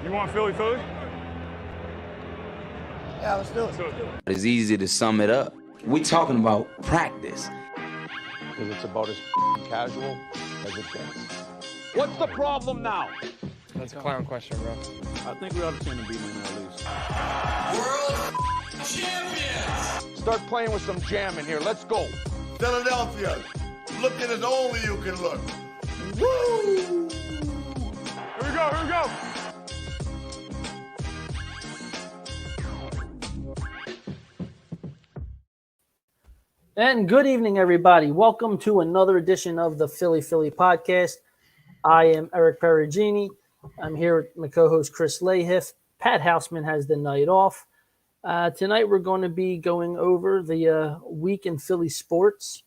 You want Philly? Yeah, let's do it. It's easy to sum it up. We talking about practice. Because it's about as casual as it gets. What's the problem now? That's a clown question, bro. I think we ought to turn the beat in at least. World champions! Start playing with some jam in here. Let's go. Philadelphia, looking as only you can look. Woo! Here we go. And good evening, everybody. Welcome to another edition of the Philly Podcast. I am Eric Perugini. I'm here with my co-host Chris Lahiff. Pat Houseman has the night off. Tonight we're going to be going over the week in Philly sports.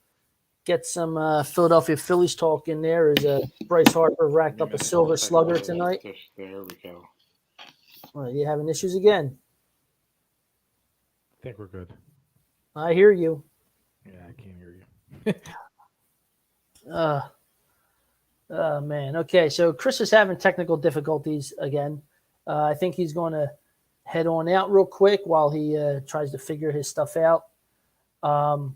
Get some Philadelphia Phillies talk in there as Bryce Harper racked up a silver slugger tonight. There we go. Are you having issues again? I think we're good. I hear you. Yeah, I can't hear you. Man. Okay, so Chris is having technical difficulties again. I think he's going to head on out real quick while he tries to figure his stuff out. So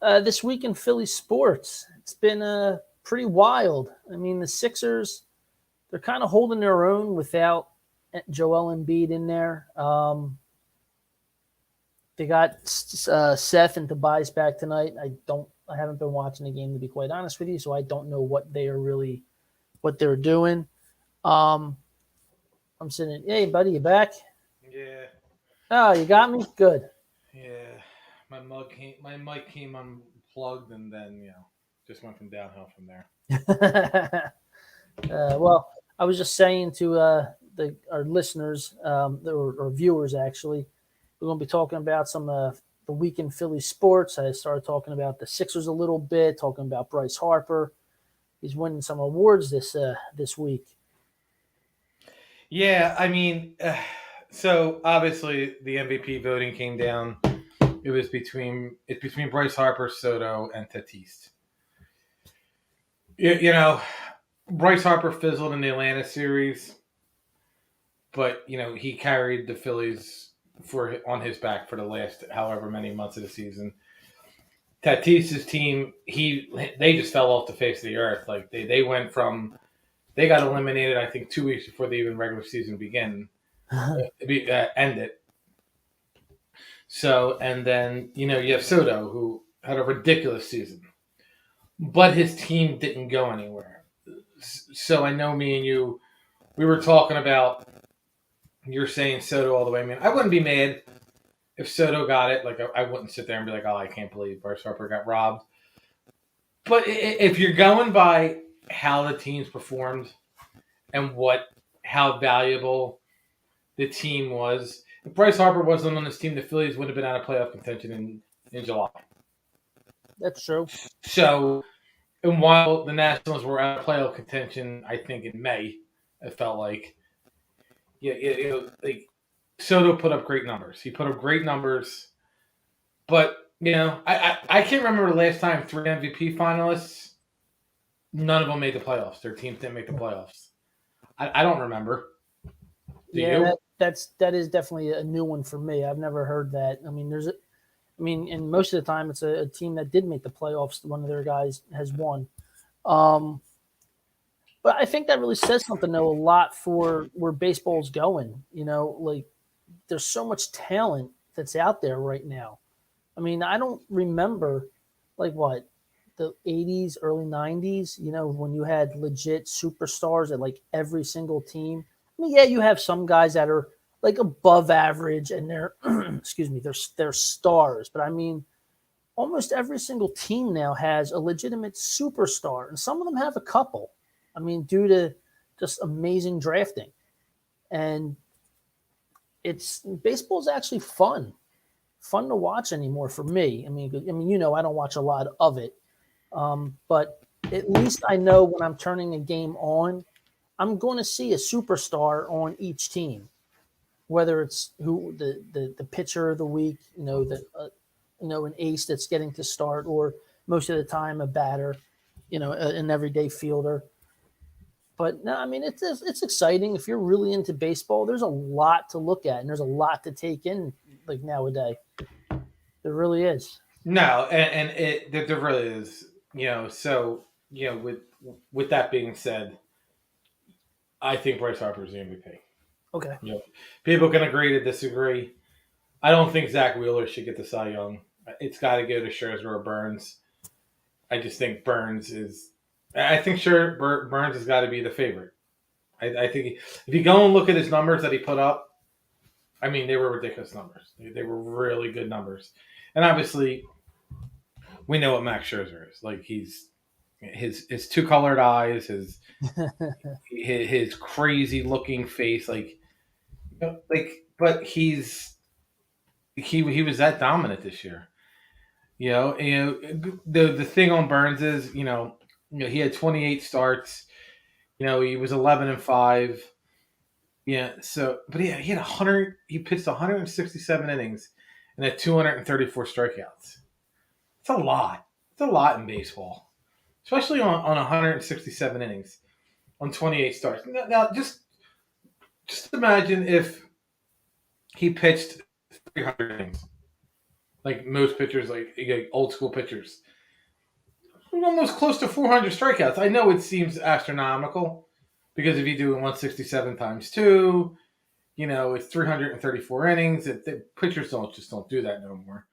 this week in Philly sports, it's been pretty wild. I mean, the Sixers, they're kind of holding their own without Joel Embiid in there. They got Seth and Tobias back tonight. I haven't been watching the game, to be quite honest with you, so I don't know what they're doing. I'm sitting. Hey, buddy, you back? Yeah. Oh, you got me? Good. Yeah. My mic came unplugged, and then just went from downhill from there. Well, I was just saying to our listeners, or viewers actually, we're going to be talking about some the week in Philly sports. I started talking about the Sixers a little bit, talking about Bryce Harper. He's winning some awards this week. Yeah, I mean, so obviously the MVP voting came down. It was between Bryce Harper, Soto, and Tatis. Bryce Harper fizzled in the Atlanta series, but he carried the Phillies on his back for the last however many months of the season. Tatis's team, they just fell off the face of the earth. Like they went from, they got eliminated, I think 2 weeks before the even regular season ended. So, and then, you have Soto, who had a ridiculous season, but his team didn't go anywhere. So I know me and you, we were talking about, you're saying Soto all the way, man. I wouldn't be mad if Soto got it. Like, I wouldn't sit there and be like, oh, I can't believe Bryce Harper got robbed. But if you're going by how the teams performed and how valuable the team was, if Bryce Harper wasn't on this team, the Phillies would have been out of playoff contention in July. That's true. So, and while the Nationals were out of playoff contention, I think in May, it felt like, Soto put up great numbers. He put up great numbers, but I can't remember the last time 3 MVP finalists, none of them made the playoffs. Their teams didn't make the playoffs. I don't remember. Do you? That is definitely a new one for me. I've never heard that. I mean, and most of the time it's a team that did make the playoffs. One of their guys has won. But I think that really says something, though, a lot for where baseball's going. There's so much talent that's out there right now. I mean, I don't remember, the 80s, early 90s, when you had legit superstars at, every single team. I mean, yeah, you have some guys that are, above average and they're, they're stars. But, I mean, almost every single team now has a legitimate superstar. And some of them have a couple. I mean, due to just amazing drafting. And baseball's actually fun to watch anymore for me. I mean, I don't watch a lot of it. But at least I know when I'm turning a game on, I'm going to see a superstar on each team, whether it's who the pitcher of the week, an ace that's getting to start, or most of the time a batter, an everyday fielder. But no, I mean it's exciting. If you're really into baseball, there's a lot to look at and there's a lot to take in like nowadays. There really is. No, and there really is. So with that being said, I think Bryce Harper is the MVP. Okay. People can agree to disagree. I don't think Zach Wheeler should get the Cy Young. It's got to go to Scherzer or Burns. I just think Burns is. I think Burns has got to be the favorite. I think if you go and look at his numbers that he put up, I mean they were ridiculous numbers. They were really good numbers, and obviously we know what Max Scherzer is. Like his two colored eyes, his crazy looking face, but he was that dominant this year. The thing on Burns is, he had 28 starts. He was 11-5. Yeah. So, but he had 100. He pitched 167 innings and had 234 strikeouts. It's a lot. It's a lot in baseball, especially on 167 innings on 28 starts. Now just imagine if he pitched 300 innings, like most pitchers, like old school pitchers. Almost close to 400 strikeouts. I know it seems astronomical because if you do 167 times 2, it's 334 innings. The pitchers don't do that no more.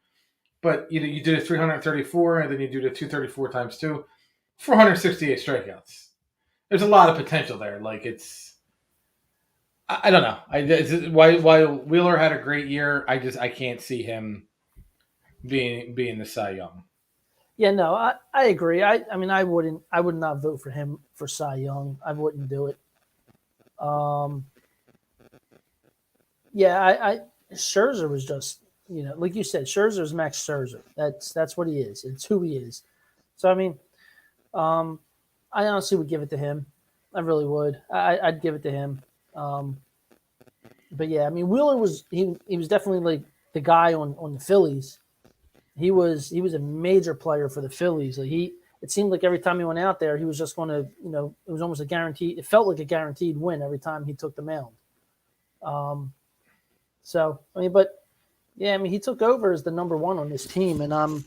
But you do the 334 and then you do the 234 times 2, 468 strikeouts. There's a lot of potential there. Like I don't know. While Wheeler had a great year, I can't see him being the Cy Young. Yeah, no, I agree. I mean, I would not vote for him for Cy Young. I wouldn't do it. Yeah, Scherzer was just, like you said, Scherzer's Max Scherzer. That's what he is. It's who he is. So I mean, I honestly would give it to him. I really would. I'd give it to him. But yeah, I mean, Wheeler was he was definitely like the guy on the Phillies. He was a major player for the Phillies. Like it seemed like every time he went out there, he was just going to, it was almost a guaranteed. It felt like a guaranteed win every time he took the mound. So I mean, but yeah, I mean, he took over as the number one on this team, and I'm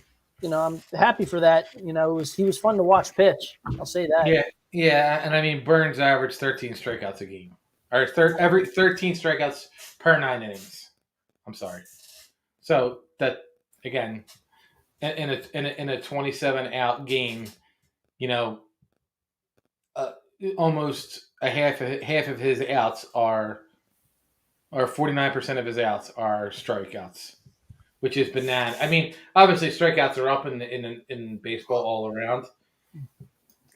happy for that. He was fun to watch pitch. I'll say that. Yeah, and I mean, Burns averaged 13 strikeouts a game, or every 13 strikeouts per 9 innings. I'm sorry. So that. Again, in a 27 out game, almost half of his outs are 49% of his outs are strikeouts, which is banana. I mean, obviously strikeouts are up in baseball all around,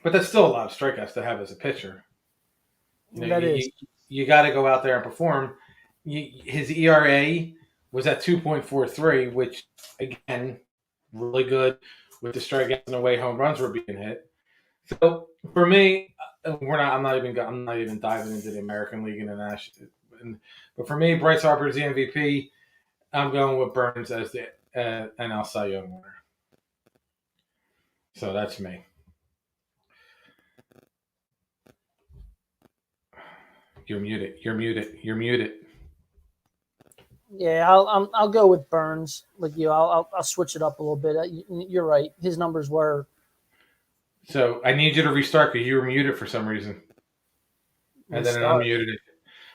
but that's still a lot of strikeouts to have as a pitcher. You got to go out there and perform. His ERA was at 2.43, which again, really good with the strikeouts and the way home runs were being hit. So for me, I'm not even diving into the American League and the National. But for me, Bryce Harper is the MVP. I'm going with Burns as the NL Cy Young winner. So that's me. You're muted. Yeah, I'll go with Burns. Like you, I'll switch it up a little bit. You're right. His numbers were. So I need you to restart because you were muted for some reason, and then I unmuted it.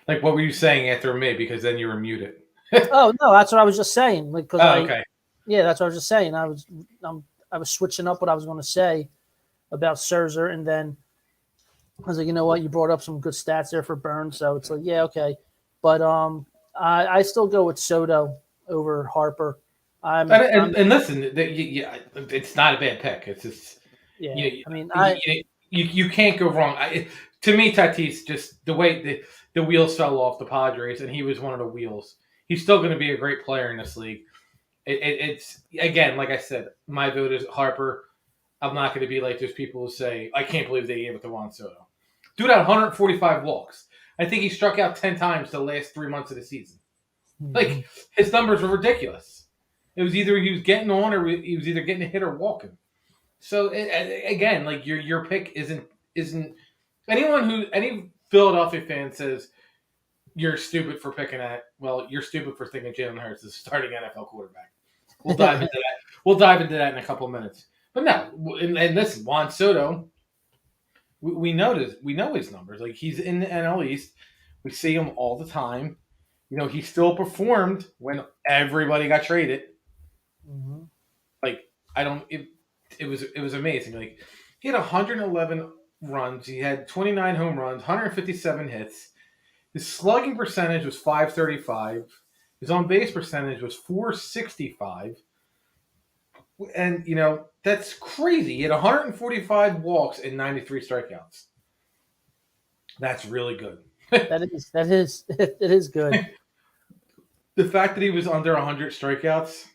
Like, what were you saying after me? Because then you were muted. Oh no, that's what I was just saying. Like, okay. Yeah, that's what I was just saying. I was switching up what I was going to say about Scherzer, and then I was like, you know what? You brought up some good stats there for Burns, so it's like, yeah, okay, but I still go with Soto over Harper. And listen, it's not a bad pick. It's just, you can't go wrong. To me, Tatis, just the way the wheels fell off the Padres, and he was one of the wheels. He's still going to be a great player in this league. It's again, like I said, my vote is Harper. I'm not going to be like those people who say, I can't believe they gave it to Juan Soto. Dude had 145 walks. I think he struck out 10 times the last 3 months of the season. Like, his numbers were ridiculous. It was either he was getting on or he was either getting a hit or walking. So, again, like, your pick isn't Any Philadelphia fan says you're stupid for picking that, well, you're stupid for thinking Jalen Hurts is starting NFL quarterback. We'll dive into that. We'll dive into that in a couple minutes. But no, and listen, Juan Soto, we know his numbers. Like, he's in the NL East. We see him all the time. He still performed when everybody got traded. Mm-hmm. Like, it was amazing. Like, he had 111 runs. He had 29 home runs, 157 hits. His slugging percentage was .535. His on-base percentage was .465. And, that's crazy. He had 145 walks and 93 strikeouts. That's really good. It is good. The fact that he was under 100 strikeouts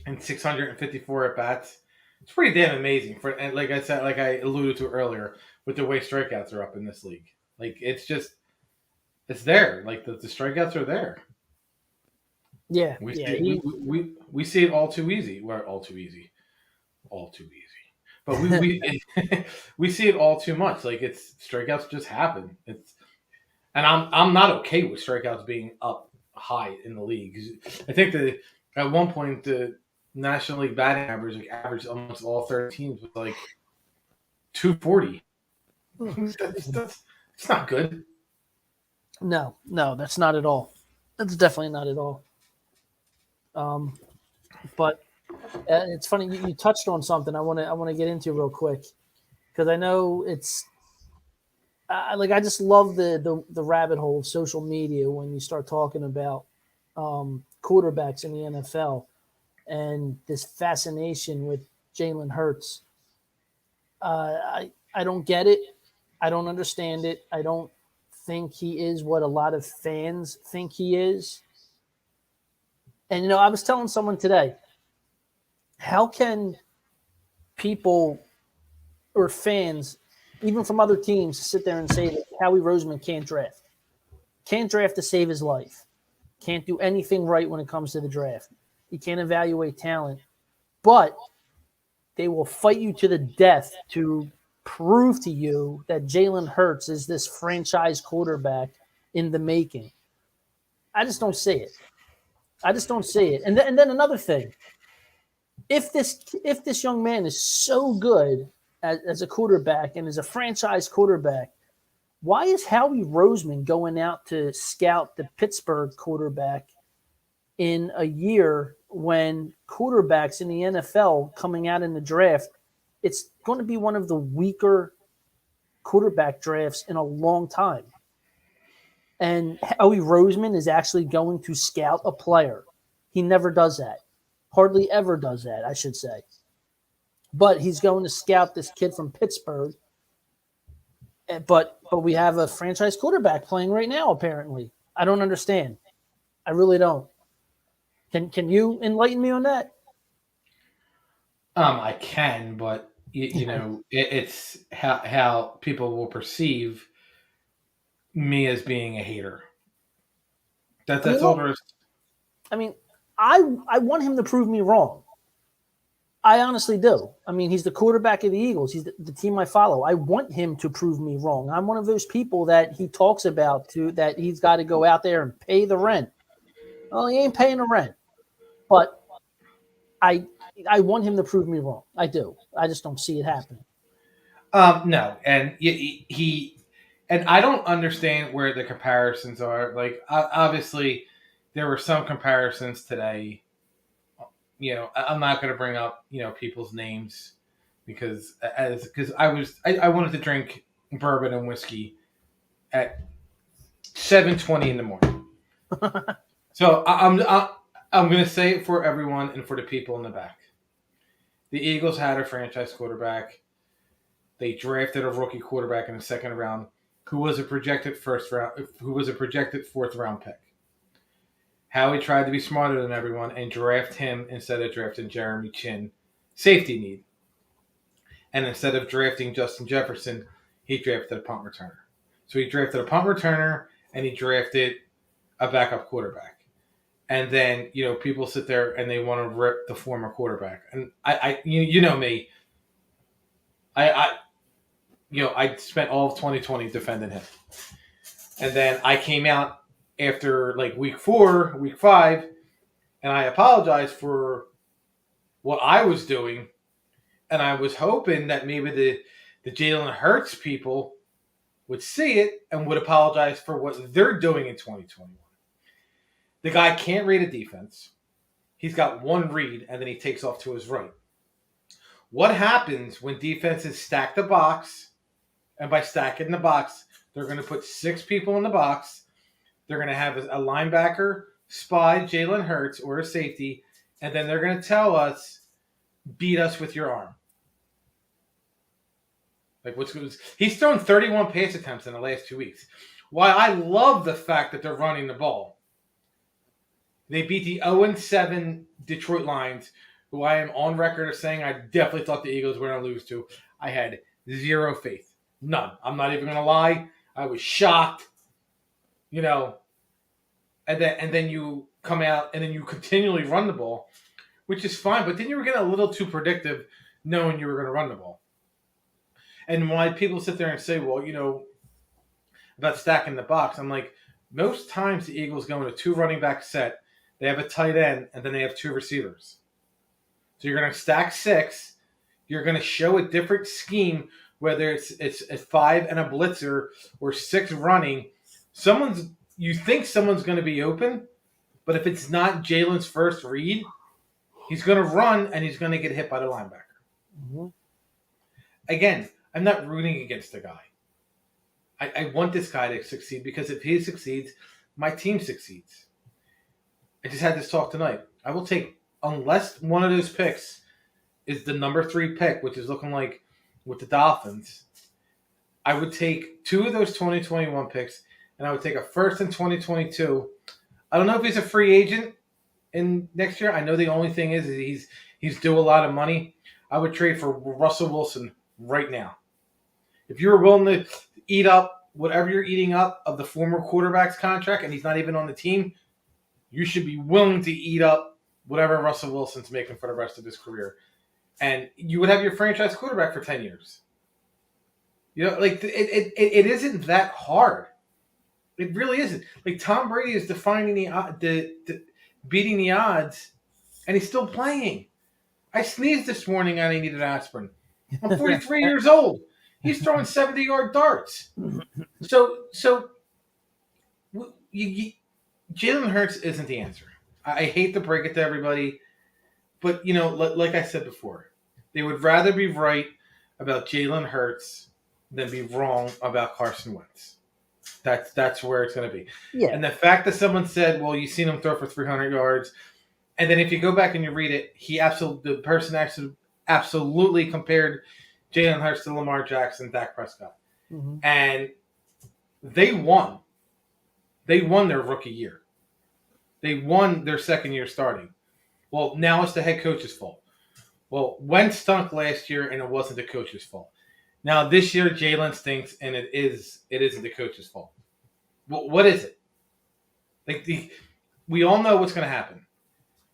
and 654 at-bats, it's pretty damn amazing. And like I said, like I alluded to earlier, with the way strikeouts are up in this league. Like, it's there. Like, the strikeouts are there. Yeah. We see it all too easy. We're all too easy. But we see it all too much. Like, it's strikeouts just happen. And I'm not okay with strikeouts being up high in the league. I think that at one point the National League batting average almost all 30 teams was like 240. It's not good. No, that's not at all. That's definitely not at all. But it's funny you touched on something I want to get into real quick, because I know it's I just love the rabbit hole of social media when you start talking about quarterbacks in the NFL and this fascination with Jalen Hurts. I don't get it. I don't understand it. I don't think he is what a lot of fans think he is. And, I was telling someone today, how can people or fans, even from other teams, sit there and say that Howie Roseman can't draft to save his life, can't do anything right when it comes to the draft. He can't evaluate talent, but they will fight you to the death to prove to you that Jalen Hurts is this franchise quarterback in the making. I just don't see it. And then another thing, if this young man is so good as a quarterback and as a franchise quarterback, why is Howie Roseman going out to scout the Pittsburgh quarterback in a year when quarterbacks in the NFL coming out in the draft, it's going to be one of the weaker quarterback drafts in a long time? And Howie Roseman is actually going to scout a player. He never does that. Hardly ever does that, I should say. But he's going to scout this kid from Pittsburgh. But we have a franchise quarterback playing right now, apparently. I don't understand. I really don't. Can you enlighten me on that? I can, but it's how people will perceive me as being a hater. That's all there is. I mean, I want him to prove me wrong. I honestly do. I mean, he's the quarterback of the Eagles. He's the team I follow. I want him to prove me wrong. I'm one of those people that he talks about that he's got to go out there and pay the rent. Well, he ain't paying the rent. But I want him to prove me wrong. I do. I just don't see it happening. No, and he and I don't understand where the comparisons are. Like, obviously, there were some comparisons today. I'm not going to bring up people's names because I wanted to drink bourbon and whiskey at 7:20 in the morning. So I'm going to say it for everyone and for the people in the back. The Eagles had a franchise quarterback. They drafted a rookie quarterback in the second round who was a projected fourth round pick. Howie tried to be smarter than everyone and draft him instead of drafting Jeremy Chin, safety need. And instead of drafting Justin Jefferson, he drafted a punt returner. So he drafted a punt returner and he drafted a backup quarterback. And then, people sit there and they want to rip the former quarterback. And I you know me, I spent all of 2020 defending him. And then I came out after like week 4, week 5, and I apologized for what I was doing. And I was hoping that maybe the Jalen Hurts people would see it and would apologize for what they're doing in 2021. The guy can't read a defense. He's got one read, and then he takes off to his right. What happens when defenses stack the box? And by stacking the box, they're going to put 6 people in the box. They're going to have a linebacker spy Jalen Hurts or a safety, and then they're going to tell us, beat us with your arm. He's thrown 31 pass attempts in the last 2 weeks. While I love the fact that they're running the ball, they beat the 0-7 Detroit Lions, who I am on record of saying I definitely thought the Eagles were going to lose to. I had zero faith. None. I'm not even going to lie. I was shocked. And then you come out and then you continually run the ball, which is fine. But then you were getting a little too predictive knowing you were going to run the ball. And why people sit there and say, well, about stacking the box, I'm like, most times the Eagles go in a 2 running back set. They have a tight end, and then they have 2 receivers. So you're going to stack 6. You're going to show a different scheme, whether it's a 5 and a blitzer or 6 running. You think someone's going to be open, but if it's not Jalen's first read, he's going to run and he's going to get hit by the linebacker. Mm-hmm. Again, I'm not rooting against the guy. I want this guy to succeed because if he succeeds, my team succeeds. I just had this talk tonight. I will take, unless one of those picks is the number 3 pick, which is looking like with the Dolphins, I would take 2 of those 2021 picks, and I would take a first in 2022. I don't know if he's a free agent in next year. I know the only thing is he's due a lot of money. I would trade for Russell Wilson right now. If you were willing to eat up whatever you're eating up of the former quarterback's contract, and he's not even on the team, you should be willing to eat up whatever Russell Wilson's making for the rest of his career. And you would have your franchise quarterback for 10 years. It isn't that hard. It really isn't. Like, Tom Brady is defying the beating the odds, and he's still playing. I sneezed this morning and I needed aspirin. I'm 43 years old. He's throwing 70-yard darts. So Jalen Hurts isn't the answer. I hate to break it to everybody, but, like I said before, they would rather be right about Jalen Hurts than be wrong about Carson Wentz. That's where it's going to be. Yeah. And the fact that someone said, well, you've seen him throw for 300 yards, and then if you go back and you read it, the person absolutely compared Jalen Hurts to Lamar Jackson, Dak Prescott. Mm-hmm. And they won. They won their rookie year. They won their second year starting. Well, now it's the head coach's fault. Well, Wentz stunk last year, and it wasn't the coach's fault. Now this year, Jalen stinks, and it isn't the coach's fault. Well, what is it? We all know what's going to happen.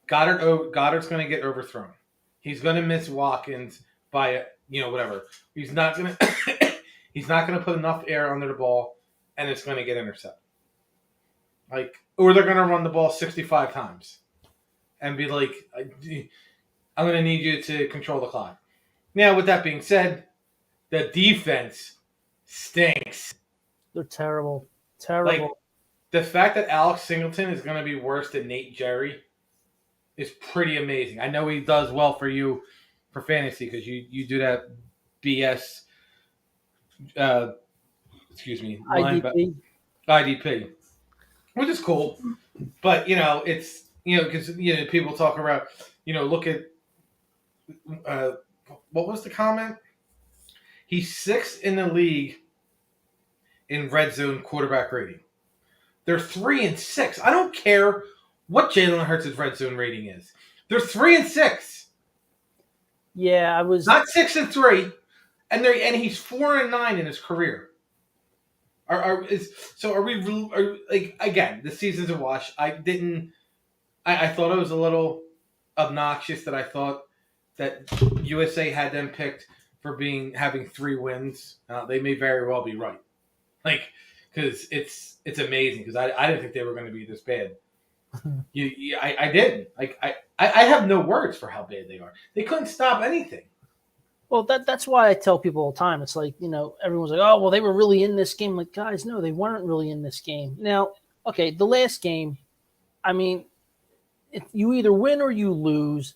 Goddard's going to get overthrown. He's going to miss Watkins by whatever. He's not going to put enough air under the ball, and it's going to get intercepted. Or they're going to run the ball 65 times and be like, I'm going to need you to control the clock. Now, with that being said, the defense stinks. They're terrible. Terrible. The fact that Alex Singleton is going to be worse than Nate Jerry is pretty amazing. I know he does well for you for fantasy because you do that BS, IDP, which is cool. But, it's, because, people talk about, look at, what was the comment? He's 6th in the league in red zone quarterback rating. They're 3 and 6. I don't care what Jalen Hurts' red zone rating is. They're 3 and 6. Yeah, I was not 6 and 3, and he's 4 and 9 in his career. Are we again? The season's a wash. I thought it was a little obnoxious that I thought that USA had them picked for having 3 wins. They may very well be right. Like, because it's amazing. Because I didn't think they were going to be this bad. I didn't. Like, I have no words for how bad they are. They couldn't stop anything. Well, that's why I tell people all the time. It's like, everyone's like, oh, well, they were really in this game. Like, guys, no, they weren't really in this game. Now, okay, the last game, I mean, you either win or you lose.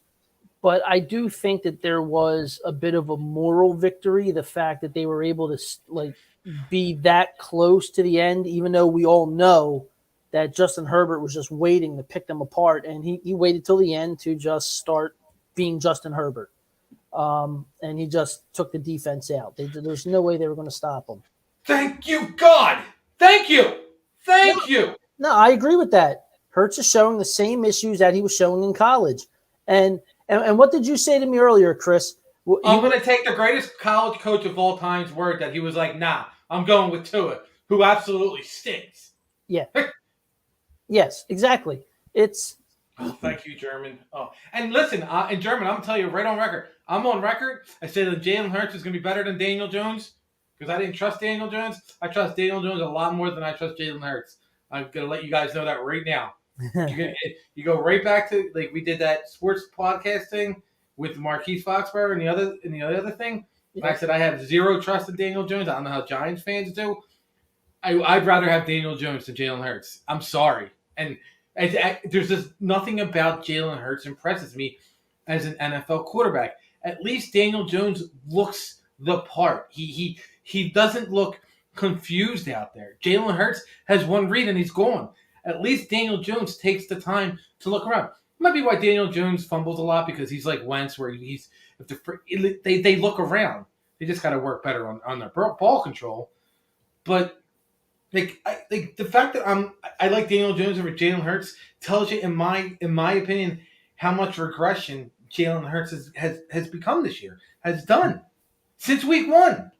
But I do think that there was a bit of a moral victory, the fact that they were able to be that close to the end, even though we all know that Justin Herbert was just waiting to pick them apart. And he waited till the end to just start being Justin Herbert. And he just took the defense out. There's no way they were going to stop him. Thank you, God. Thank you. Thank you. No, I agree with that. Hurts is showing the same issues that he was showing in college. And what did you say to me earlier, Chris? I'm going to take the greatest college coach of all time's word that he was like, nah, I'm going with Tua, who absolutely stinks. Yeah. Yes, exactly. It's... Oh, thank you, German. Oh, and listen, in German, I'm going to tell you right on record. I'm on record. I said that Jalen Hurts is going to be better than Daniel Jones because I didn't trust Daniel Jones. I trust Daniel Jones a lot more than I trust Jalen Hurts. I'm going to let you guys know that right now. You go right back to, like, we did that sports podcast thing with Marquise Foxborough and the other thing. Yeah. I said I have zero trust in Daniel Jones. I don't know how Giants fans do. I'd rather have Daniel Jones than Jalen Hurts. I'm sorry. And there's just nothing about Jalen Hurts impresses me as an NFL quarterback. At least Daniel Jones looks the part. He doesn't look confused out there. Jalen Hurts has one read and he's gone. At least Daniel Jones takes the time to look around. It might be why Daniel Jones fumbles a lot because he's like Wentz, where they look around. They just got to work better on their ball control. But the fact that I like Daniel Jones over Jalen Hurts tells you, in my opinion, how much regression Jalen Hurts has become this year, has done since week 1.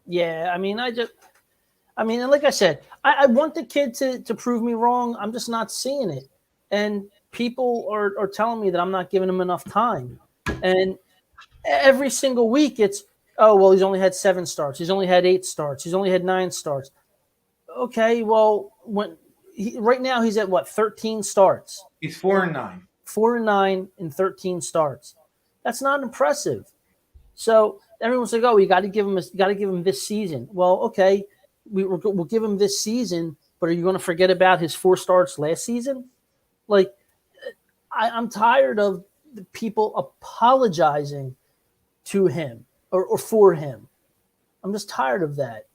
Yeah, I mean, and like I said, I want the kid to prove me wrong. I'm just not seeing it. And people are telling me that I'm not giving him enough time. And every single week it's, oh, well, he's only had 7 starts. He's only had 8 starts. He's only had 9 starts. Okay, well, right now he's at what, 13 starts? He's 4-9. 4-9 in 13 starts. That's not impressive. So everyone's like, "Oh, you got to give him this season." Well, okay, we'll give him this season, but are you going to forget about his 4 starts last season? Like, I'm tired of the people apologizing to him or for him. I'm just tired of that.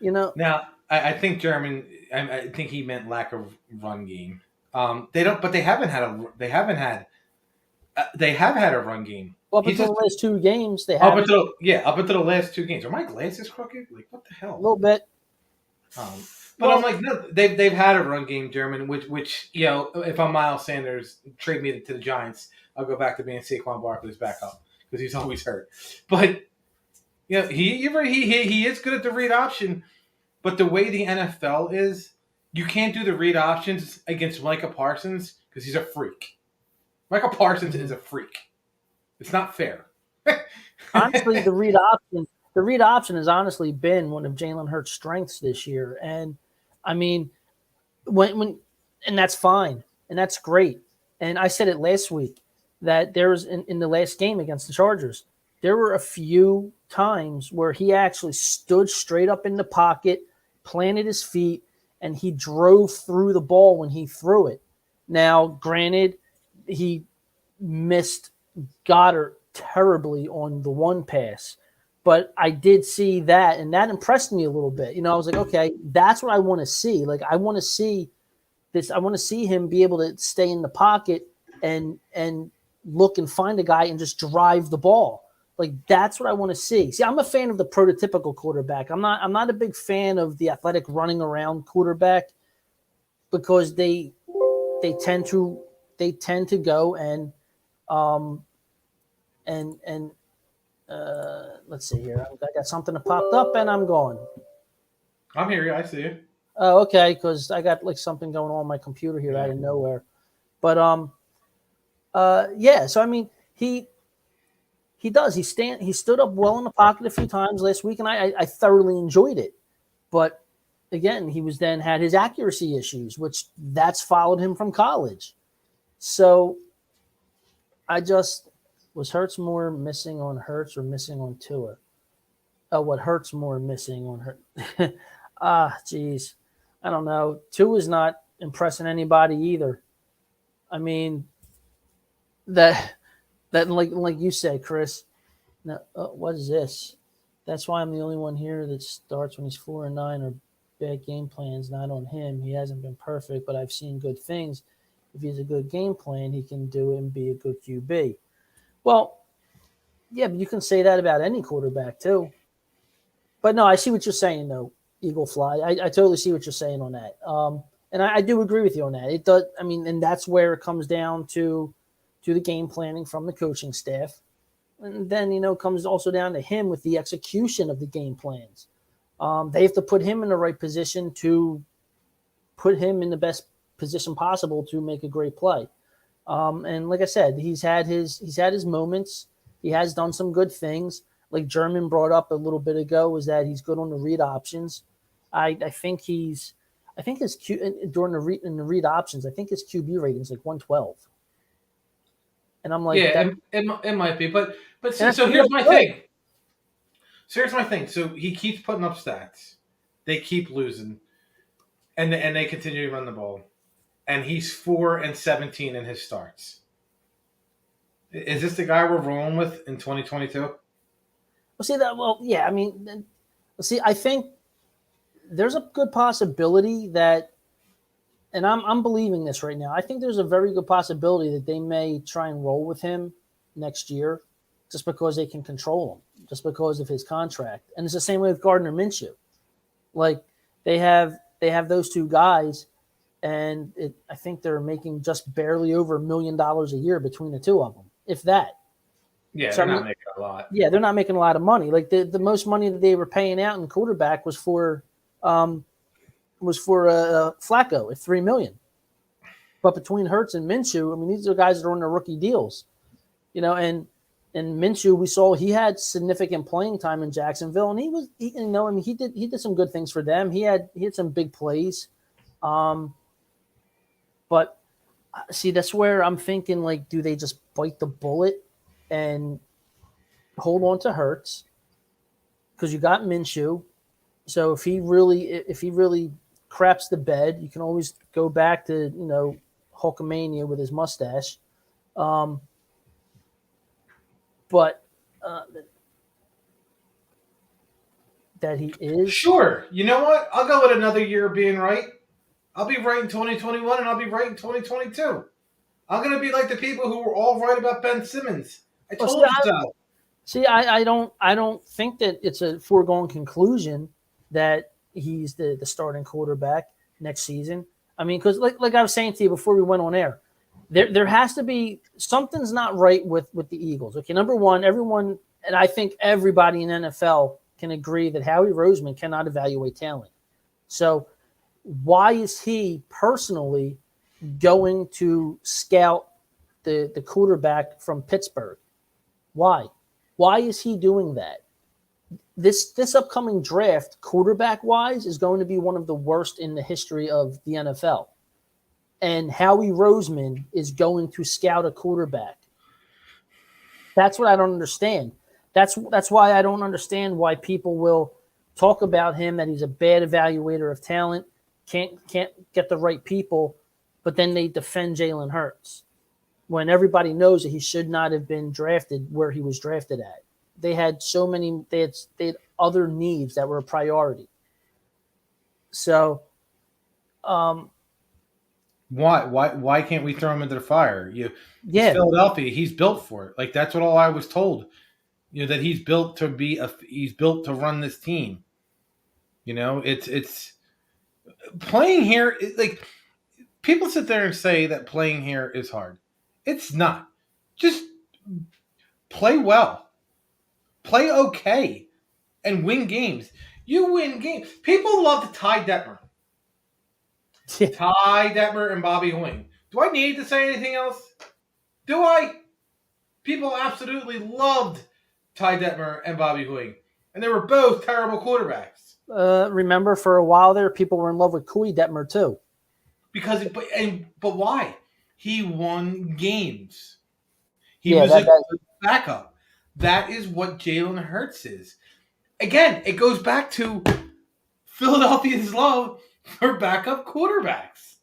Now, I think German. I think he meant lack of run game. They have had a run game. Up until the last 2 games, they have. Up until the last 2 games. Are my glasses crooked? Like, what the hell? A little bit. But I'm like, no, they've had a run game, German. Which if I'm Miles Sanders, trade me to the Giants, I'll go back to being Saquon Barkley's backup because he's always hurt. But he is good at the read option. But the way the NFL is, you can't do the read options against Micah Parsons because he's a freak. Micah Parsons is a freak. It's not fair. Honestly, the read option has honestly been one of Jalen Hurts' strengths this year. And I mean, and that's fine. And that's great. And I said it last week that there was in the last game against the Chargers, there were a few times where he actually stood straight up in the pocket, planted his feet, and he drove through the ball when he threw it. Now, granted, he missed Goddard terribly on the one pass, but I did see that, and that impressed me a little bit. I was like, okay, that's what I want to see. Like, I want to see this. I want to see him be able to stay in the pocket and look and find a guy and just drive the ball. Like, that's what I want to see. See, I'm a fan of the prototypical quarterback. I'm not a big fan of the athletic running around quarterback because they tend to go and let's see here. I got something that popped up and I'm gone. I'm here. I see you. Oh, okay. Because I got like something going on my computer here out of nowhere. But yeah. So I mean, He does. He stood up well in the pocket a few times last week, and I thoroughly enjoyed it. But again, he was then had his accuracy issues, which that's followed him from college. So was Hurts more missing on Hurts or missing on Tua? Oh, what Hurts more missing on Hurts? Geez. I don't know. Tua's not impressing anybody either. I mean, that like you said, Chris. Now, what is this? That's why I'm the only one here that starts when he's 4-9 or bad game plans. Not on him. He hasn't been perfect, but I've seen good things. If he has a good game plan, he can do it and be a good QB. Well, yeah, but you can say that about any quarterback too. But no, I see what you're saying though, Eagle Fly. I totally see what you're saying on that. And I do agree with you on that. It does. I mean, and that's where it comes down to the game planning from the coaching staff. And then, comes also down to him with the execution of the game plans. They have to put him in the right position to put him in the best position possible to make a great play. And like I said, he's had his moments. He has done some good things. Like German brought up a little bit ago, was that he's good on the read options. I think his during the read options, I think his QB rating is like 112. And I'm like, yeah, it might be, but so here's my thing. So he keeps putting up stats. They keep losing, and they continue to run the ball, and he's 4-17 in his starts. Is this the guy we're rolling with in 2022? Well, see that. Well, yeah. I mean, I think there's a good possibility that, and I'm believing this right now. I think there's a very good possibility that they may try and roll with him next year, just because they can control him, just because of his contract. And it's the same way with Gardner Minshew. Like they have those two guys, and I think they're making just barely over $1 million a year between the two of them, if that. Yeah, they're not making a lot. Yeah, they're not making a lot of money. Like the most money that they were paying out in quarterback was for Flacco at $3 million. But between Hurts and Minshew, I mean, these are guys that are on their rookie deals, and Minshew, we saw he had significant playing time in Jacksonville, and he did some good things for them. He had some big plays, but see, that's where I'm thinking, like, do they just bite the bullet and hold on to Hurts? Because you got Minshew. So if he really craps the bed, you can always go back to, Hulkamania with his mustache. But that he is. Sure. You know what? I'll go with another year of being right. I'll be right in 2021 and I'll be right in 2022. I'm going to be like the people who were all right about Ben Simmons. I told you so. See, I don't think that it's a foregone conclusion that he's the starting quarterback next season. I mean, because like I was saying to you before we went on air, there has to be something's not right with the Eagles. Okay, number one, everyone, and I think everybody in NFL can agree that Howie Roseman cannot evaluate talent. So why is he personally going to scout the quarterback from Pittsburgh? Why? Why is he doing that? This upcoming draft, quarterback-wise, is going to be one of the worst in the history of the NFL. And Howie Roseman is going to scout a quarterback. That's what I don't understand. That's why I don't understand why people will talk about him, that he's a bad evaluator of talent, can't get the right people, but then they defend Jalen Hurts when everybody knows that he should not have been drafted where he was drafted at. They had they had other needs that were a priority. So, why can't we throw him into the fire? It's Philadelphia. He's built for it. Like that's what all I was told. That he's built to he's built to run this team. It's playing here. Like people sit there and say that playing here is hard. It's not. Just play well. Play okay and win games. You win games. People love to Ty Detmer. Ty Detmer and Bobby Hoying. Do I need to say anything else? Do I? People absolutely loved Ty Detmer and Bobby Huing, and they were both terrible quarterbacks. Remember, for a while there, people were in love with Kool Detmer too. But why? He won games. He Yeah, was that a guy- good backup. That is what Jalen Hurts is. Again, it goes back to Philadelphia's love for backup quarterbacks.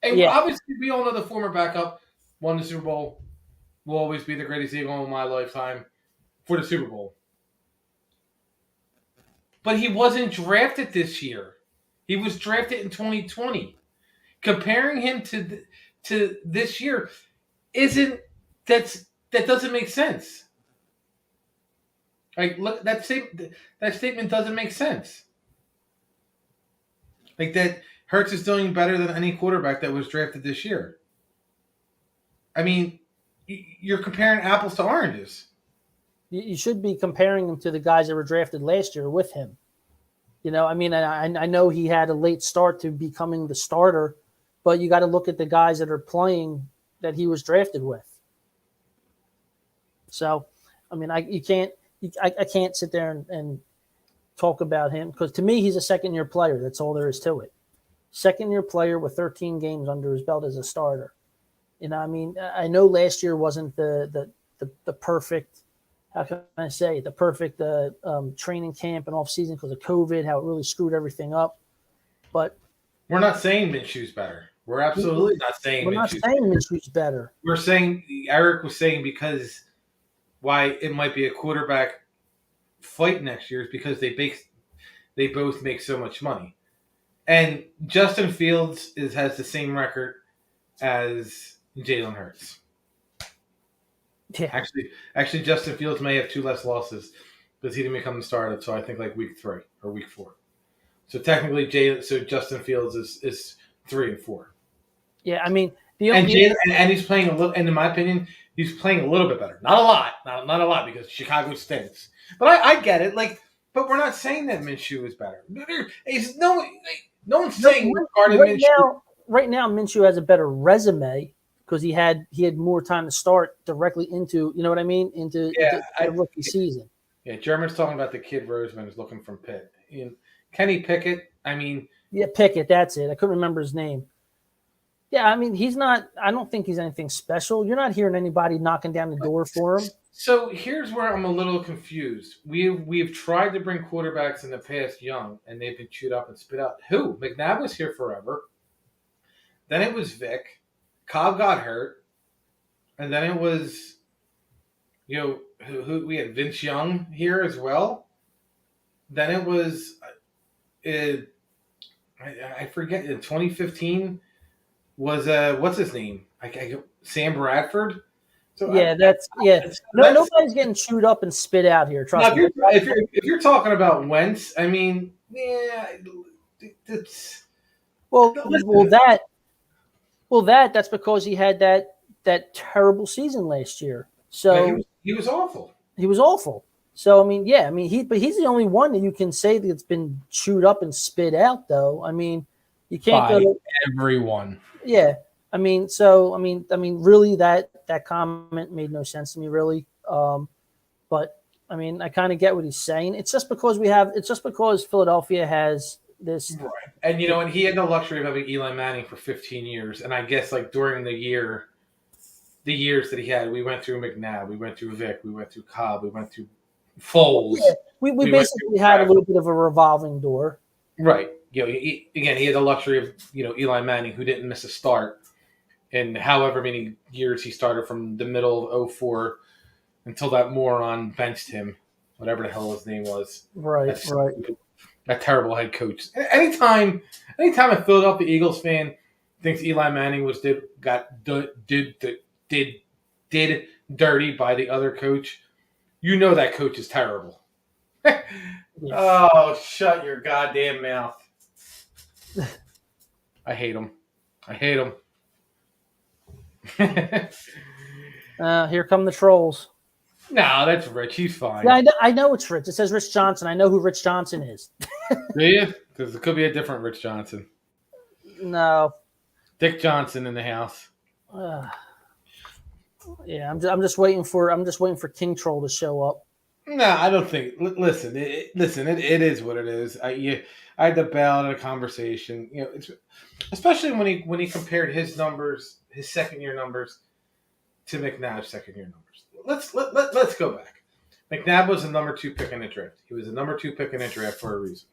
And Yeah. obviously, we all know the former backup won the Super Bowl, will always be the greatest Eagle in my lifetime for the Super Bowl. But he wasn't drafted this year. He was drafted in 2020. Comparing him to this year that doesn't make sense. Like, look, that statement doesn't make sense. Like, that Hurts is doing better than any quarterback that was drafted this year. I mean, you're comparing apples to oranges. You should be comparing him to the guys that were drafted last year with him. You know, I mean, I know he had a late start to becoming the starter, but you got to look at the guys that are playing that he was drafted with. So, I mean, I can't sit there and talk about him, because to me, he's a second-year player. That's all there is to it. Second-year player with 13 games under his belt as a starter. You know, I mean, I know last year wasn't the perfect, how can I say, the perfect training camp and off season because of COVID, how it really screwed everything up. But we're not saying Minshew's better. We're absolutely not saying we're not saying Minshew's better. We're saying, Eric was saying, because why it might be a quarterback fight next year is because they both make so much money. And Justin Fields has the same record as Jalen Hurts. Yeah. Actually, Justin Fields may have 2 less losses because he didn't become the starter until I think like week 3 or week 4. So technically, Justin Fields is 3-4. Yeah, I mean, and he's playing a little. And in my opinion, he's playing a little bit better. Not a lot, not a lot, because Chicago stinks. But I get it. Like, but we're not saying that Minshew is better. No one's saying regarding Minshew. Right now, Minshew has a better resume because he had more time to start directly into, you know what I mean, into the rookie season. Yeah, German's talking about the kid Roseman is looking from Pitt. Kenny Pickett, I mean. Yeah, Pickett, that's it. I couldn't remember his name. Yeah, I mean, he's not – I don't think he's anything special. You're not hearing anybody knocking down the door for him. So here's where I'm a little confused. We've tried to bring quarterbacks in the past young, and they've been chewed up and spit out. Who? McNabb was here forever. Then it was Vic. Cobb got hurt. And then it was, who we had Vince Young here as well. Then it was, I forget, in 2015 was, what's his name? Sam Bradford. So yeah, nobody's getting chewed up and spit out here. Trust me. If you're talking about Wentz, I mean, yeah, it's that's because he had that terrible season last year. So he was awful. He was awful. So I mean, yeah, I mean he's the only one that you can say that's been chewed up and spit out, though. I mean, you can't By go everyone. Yeah. I mean, really, that comment made no sense to me, really. But I mean, I kind of get what he's saying. It's just because Philadelphia has this, right? And and he had the luxury of having Eli Manning for 15 years, and I guess like during the years that he had, we went through McNabb, we went through Vic, we went through Cobb, we went through Foles. Yeah, we basically had a little bit of a revolving door, right? He had the luxury of Eli Manning, who didn't miss a start. And however many years he started from the middle of 2004 until that moron benched him, whatever the hell his name was. Right. That terrible head coach. Anytime a Philadelphia Eagles fan thinks Eli Manning did dirty by the other coach, that coach is terrible. Yes. Oh, shut your goddamn mouth. I hate him. Here come the trolls. No, that's Rich. He's fine. Yeah, I know it's Rich. It says Rich Johnson. I know who Rich Johnson is. Do you? Because it could be a different Rich Johnson. No. Dick Johnson in the house. Yeah, I'm just waiting for King Troll to show up. No, I don't think. Listen, it is what it is. I had to bail out of the conversation. It's especially when he compared his numbers, his second year numbers, to McNabb's second year numbers. Let's go back. McNabb was the number 2 pick in the draft. He was the number 2 pick in the draft for a reason.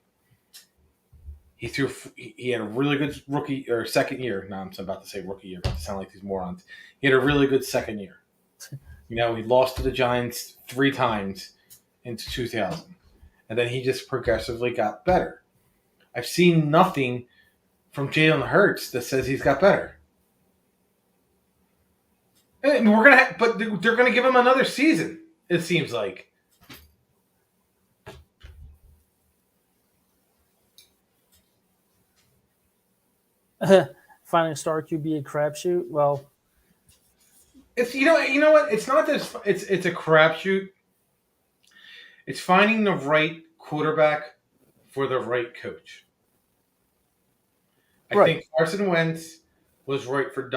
He had a really good rookie or second year. No, I'm about to say rookie year, about to sound like these morons. He had a really good second year. He lost to the Giants 3 times into 2000. And then he just progressively got better. I've seen nothing from Jalen Hurts that says he's got better. And but they're gonna give him another season, it seems like. Finding a star QB a crapshoot. Well, it's you know what? It's not this. It's a crapshoot. It's finding the right quarterback for the right coach. I think Carson Wentz was right for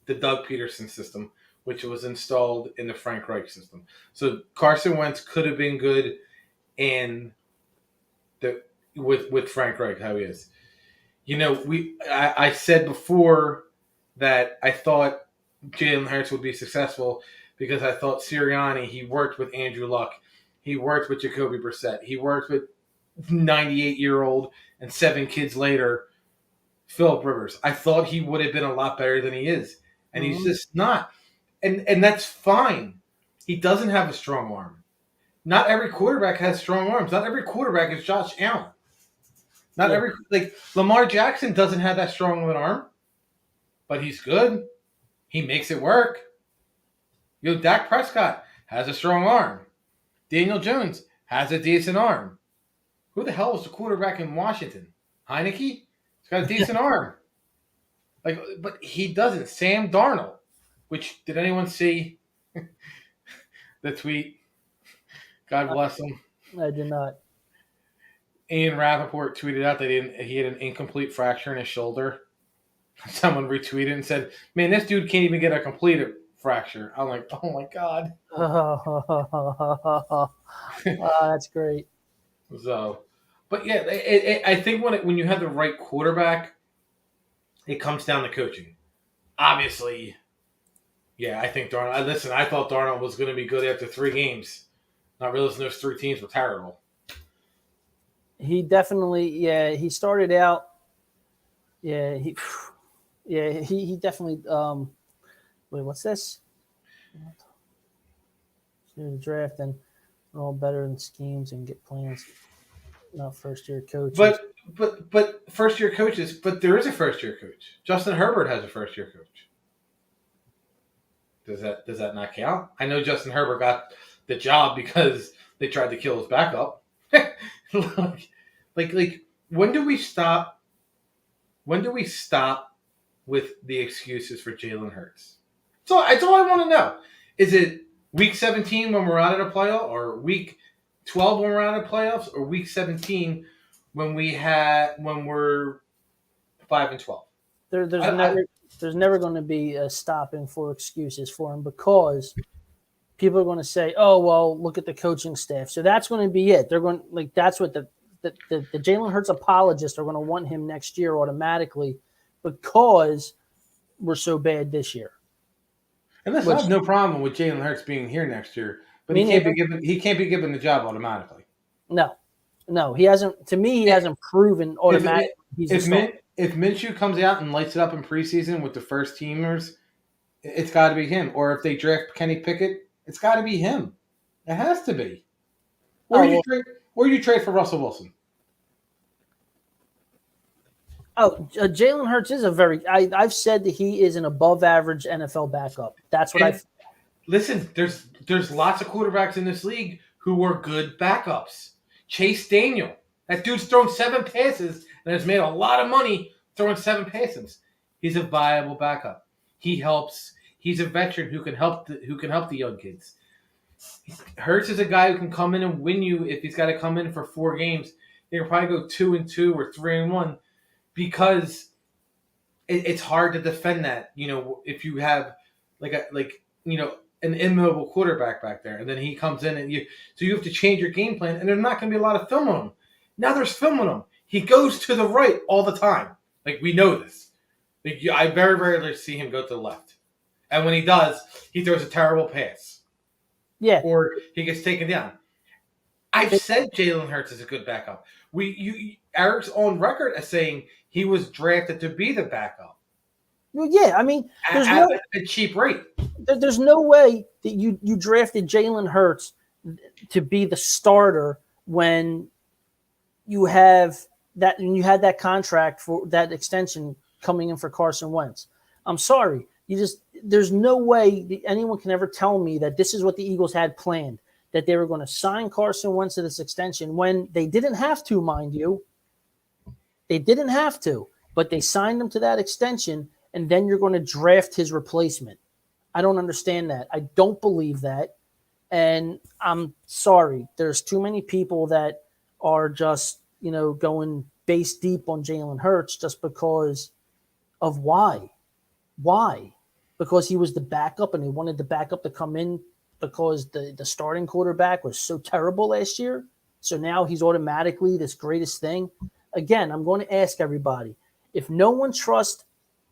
the Doug Peterson system, which was installed in the Frank Reich system. So Carson Wentz could have been good in with Frank Reich, how he is. I said before that I thought Jalen Hurts would be successful because I thought Sirianni, he worked with Andrew Luck. He worked with Jacoby Brissett. He worked with 98-year-old and 7 kids later, Philip Rivers. I thought he would have been a lot better than he is. And he's just not. And that's fine. He doesn't have a strong arm. Not every quarterback has strong arms. Not every quarterback is Josh Allen. Lamar Jackson doesn't have that strong of an arm, but he's good. He makes it work. Dak Prescott has a strong arm. Daniel Jones has a decent arm. Who the hell was the quarterback in Washington? Heineke? He's got a decent arm. But he doesn't. Sam Darnold, which did anyone see the tweet? God bless him. I did not. Ian Rappaport tweeted out that he had an incomplete fracture in his shoulder. Someone retweeted and said, "Man, this dude can't even get a completed fracture." I'm like, "Oh my god." That's great. So, but yeah, I think when you have the right quarterback, it comes down to coaching. Obviously, yeah, I think Darnold. I thought Darnold was going to be good after 3 games. Not realizing those 3 teams were terrible. He definitely, he started out, he definitely, wait, what's this? The draft and all better in schemes and get plans. Not first year coaches. But first year coaches, but there is a first year coach. Justin Herbert has a first year coach. Does that not count? I know Justin Herbert got the job because they tried to kill his backup. like when do we stop? When do we stop with the excuses for Jalen Hurts? So that's all I want to know. Is it week 17 when we're out of the playoff, or week 12 when we're out of the playoffs, or week 17 when we're 5-12? There's never going to be a stopping for excuses for him, because people are going to say, "Oh, well, look at the coaching staff." So that's going to be it. They're going that's what the Jalen Hurts apologists are going to want him next year automatically, because we're so bad this year. And I have no problem with Jalen Hurts being here next year, but he can't be given the job automatically. No, he hasn't. To me, he hasn't proven automatically. If Minshew comes out and lights it up in preseason with the first teamers, it's got to be him. Or if they draft Kenny Pickett, it's got to be him. It has to be. Or you trade for Russell Wilson. Jalen Hurts is I've said that he is an above-average NFL backup. That's what Listen, there's lots of quarterbacks in this league who are good backups. Chase Daniel, that dude's thrown 7 passes and has made a lot of money throwing 7 passes. He's a viable backup. He helps. He's a veteran who can help the young kids. Hurts is a guy who can come in and win you if he's got to come in for 4 games. They can probably go 2-2 or 3-1, because it's hard to defend that. If you have like an immobile quarterback back there, and then he comes in and you have to change your game plan, and there's not going to be a lot of film on him. Now there's film on him. He goes to the right all the time. Like, we know this. Like, I very rarely see him go to the left, and when he does, he throws a terrible pass. Yeah, Or he gets taken down. I've said Jalen Hurts is a good backup. Eric's on record as saying he was drafted to be the backup. well, yeah. I mean, At a cheap rate. there's no way that you drafted Jalen Hurts to be the starter when you had that contract for that extension coming in for Carson Wentz. I'm sorry. There's no way that anyone can ever tell me that this is what the Eagles had planned, that they were going to sign Carson Wentz to this extension when they didn't have to, mind you. They didn't have to, but they signed him to that extension, and then you're going to draft his replacement. I don't understand that. I don't believe that. And I'm sorry. There's too many people that are just, going base deep on Jalen Hurts just because of why. Why? Because he was the backup and they wanted the backup to come in because the starting quarterback was so terrible last year. So now he's automatically this greatest thing. Again, I'm going to ask everybody, if no one trusts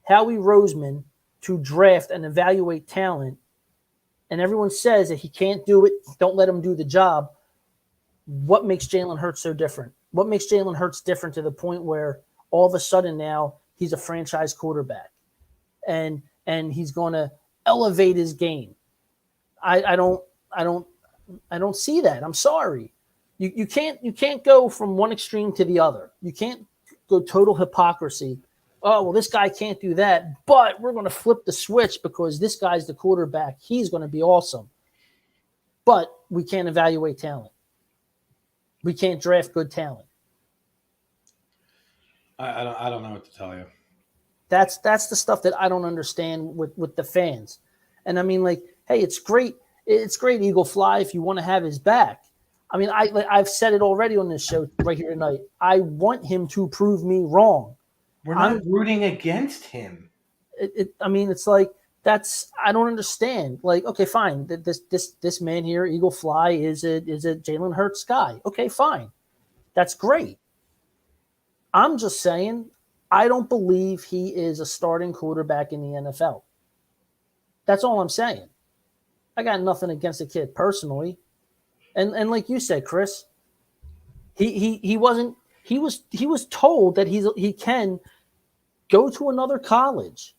Howie Roseman to draft and evaluate talent, and everyone says that he can't do it, don't let him do the job, what makes Jalen Hurts so different? What makes Jalen Hurts different to the point where all of a sudden now he's a franchise quarterback and he's going to elevate his game? I don't see that. I'm sorry. You can't go from one extreme to the other. You can't go total hypocrisy. Oh, well, this guy can't do that, but we're going to flip the switch because this guy's the quarterback. He's going to be awesome. But we can't evaluate talent. We can't draft good talent. I don't know what to tell you. That's the stuff that I don't understand with the fans. And I mean, like, hey, it's great. It's great, Eagle Fly, if you want to have his back. I mean, I've said it already on this show right here tonight. I want him to prove me wrong. We're not rooting against him. It's like, I don't understand. Like, okay, fine. This man here, Eagle Fly, is a Jalen Hurts guy. Okay, fine. That's great. I'm just saying, I don't believe he is a starting quarterback in the NFL. That's all I'm saying. I got nothing against the kid personally. And like you said, Chris, he was told that he can go to another college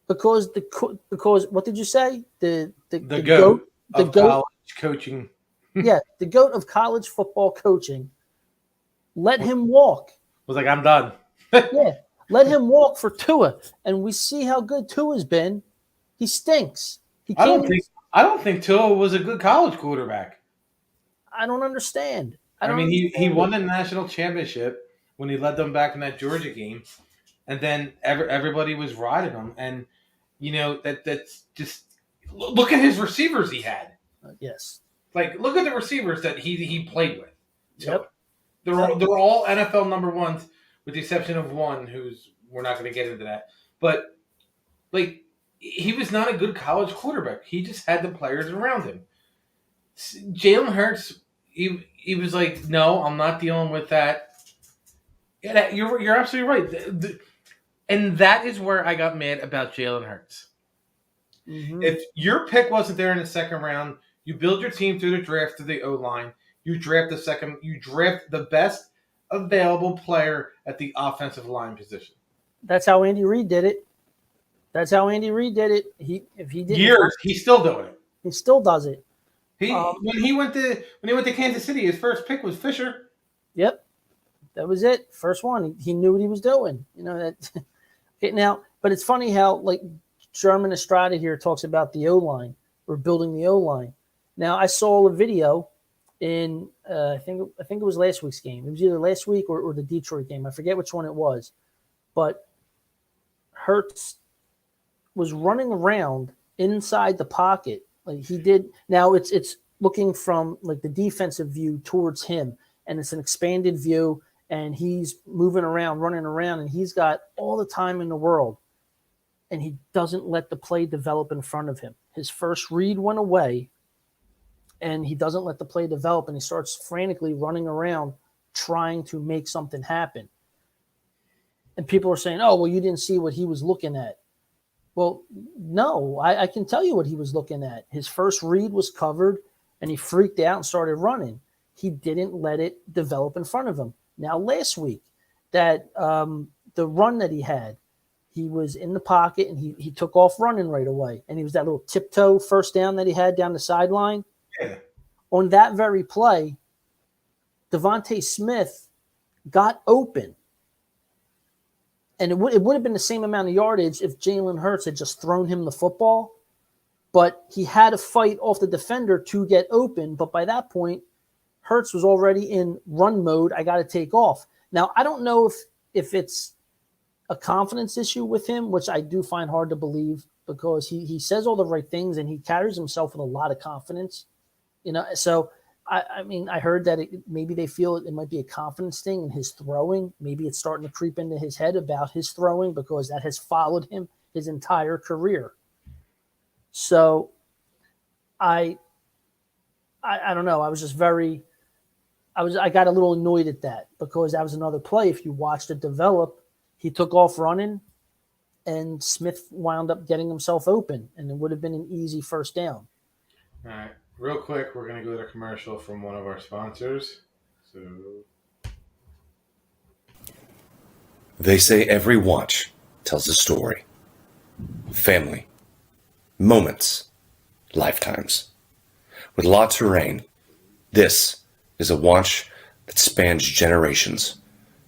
because what did you say? The goat of college coaching. Yeah, the goat of college football coaching. Let him walk. Was like, I'm done. Yeah, let him walk for Tua, and we see how good Tua's been. He stinks. I don't think Tua was a good college quarterback. I don't understand. He won the national championship when he led them back in that Georgia game, and then everybody was riding him. And that's just look at his receivers he had. Yes, like look at the receivers that he played with. Yep, they're all NFL number ones, with the exception of one we're not going to get into that. But like, he was not a good college quarterback. He just had the players around him. Jalen Hurts, he was like, no, I'm not dealing with that. Yeah, you're absolutely right. And that is where I got mad about Jalen Hurts. Mm-hmm. If your pick wasn't there in the second round, you build your team through the draft to the O-line. You draft the best available player at the offensive line position. That's how Andy Reid did it. He's still doing it. He still does it. When he went to Kansas City, his first pick was Fisher. Yep, that was it. First one. He knew what he was doing. That. Now, but it's funny how like Sherman Estrada here talks about the O-line. We're building the O-line. Now, I saw a video in I think it was last week's game. It was either last week or the Detroit game. I forget which one it was, but Hurts was running around inside the pocket like he did. Now it's looking from like the defensive view towards him, and it's an expanded view, and he's moving around, running around, and he's got all the time in the world. and he doesn't let the play develop in front of him. His first read went away, and he doesn't let the play develop, and he starts frantically running around trying to make something happen. And people are saying, oh, well, you didn't see what he was looking at. Well, no, I can tell you what he was looking at. His first read was covered, and he freaked out and started running. He didn't let it develop in front of him. Now, last week, that the run that he had, he was in the pocket, and he took off running right away. And he was that little tiptoe first down that he had down the sideline. Yeah. On that very play, Devontae Smith got open. And it would have been the same amount of yardage if Jalen Hurts had just thrown him the football. But he had to fight off the defender to get open. But by that point, Hurts was already in run mode. I got to take off. Now, I don't know if it's a confidence issue with him, which I do find hard to believe because he says all the right things and he carries himself with a lot of confidence. So I mean, I heard that maybe they feel it might be a confidence thing in his throwing. Maybe it's starting to creep into his head about his throwing because that has followed him his entire career. So I don't know. I was just I got a little annoyed at that because that was another play. If you watched it develop, he took off running and Smith wound up getting himself open, and it would have been an easy first down. All right. Real quick, we're going to go to a commercial from one of our sponsors. So, they say every watch tells a story. Family, moments, lifetimes. With La Touraine, this is a watch that spans generations,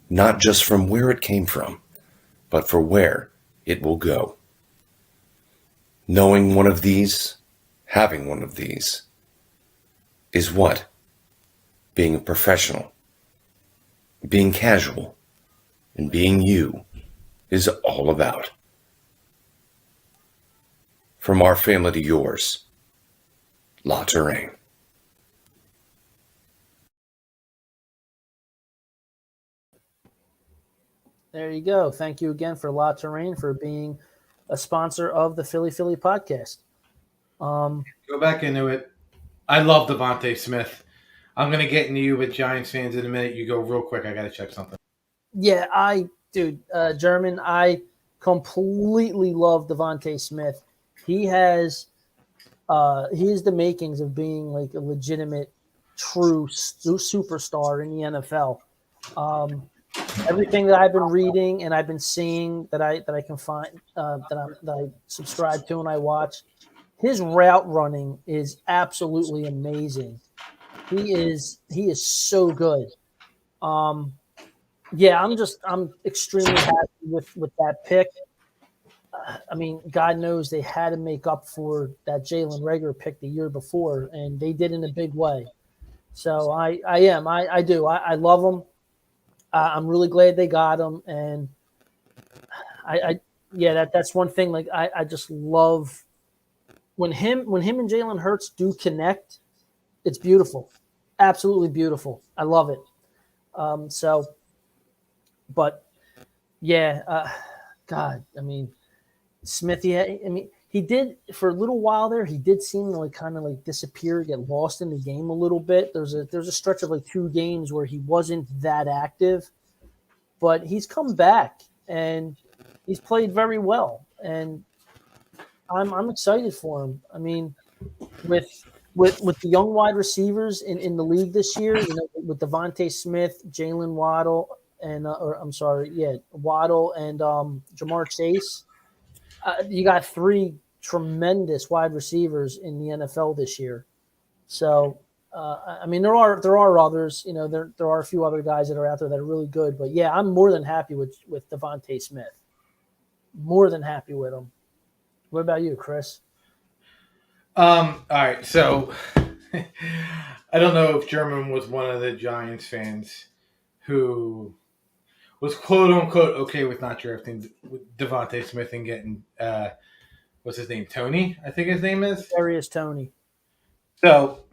not just from where it came from, but for where it will go. Knowing one of these, having one of these, is what being a professional, being casual, and being you is all about. From our family to yours, La Touraine. There you go. Thank you again for La Touraine for being a sponsor of the Philly podcast. Go back into it. I love Devontae Smith. I'm going to get into you with Giants fans in a minute. You go real quick. I got to check something. Yeah, German, I completely love Devontae Smith. He is the makings of being like a legitimate, true superstar in the NFL. Everything that I've been reading and I've been seeing that I can find that I subscribe to and I watch, his route running is absolutely amazing. He is so good. I'm extremely happy with that pick. I mean, God knows they had to make up for that Jalen Reagor pick the year before, and they did in a big way. So I love him. I'm really glad they got him, and that's one thing. Like I just love when him and Jalen Hurts do connect. It's beautiful, absolutely beautiful. I love it. God, I mean, Smith. He did for a little while there. He did seem to kind of disappear, get lost in the game a little bit. There's a stretch of 2 games where he wasn't that active, but he's come back and he's played very well, and I'm excited for him. I mean, with the young wide receivers in the league this year, with Devontae Smith, Jalen Waddle, and Waddle and Jamar Chase. You got 3 tremendous wide receivers in the NFL this year. So, I mean, there are others. There are a few other guys that are out there that are really good. But yeah, I'm more than happy with Devontae Smith. More than happy with him. What about you, Chris? All right. So, I don't know if German was one of the Giants fans who was quote unquote okay with not drafting Devontae Smith and getting what's his name? Tony, I think his name is. Darius Toney. So,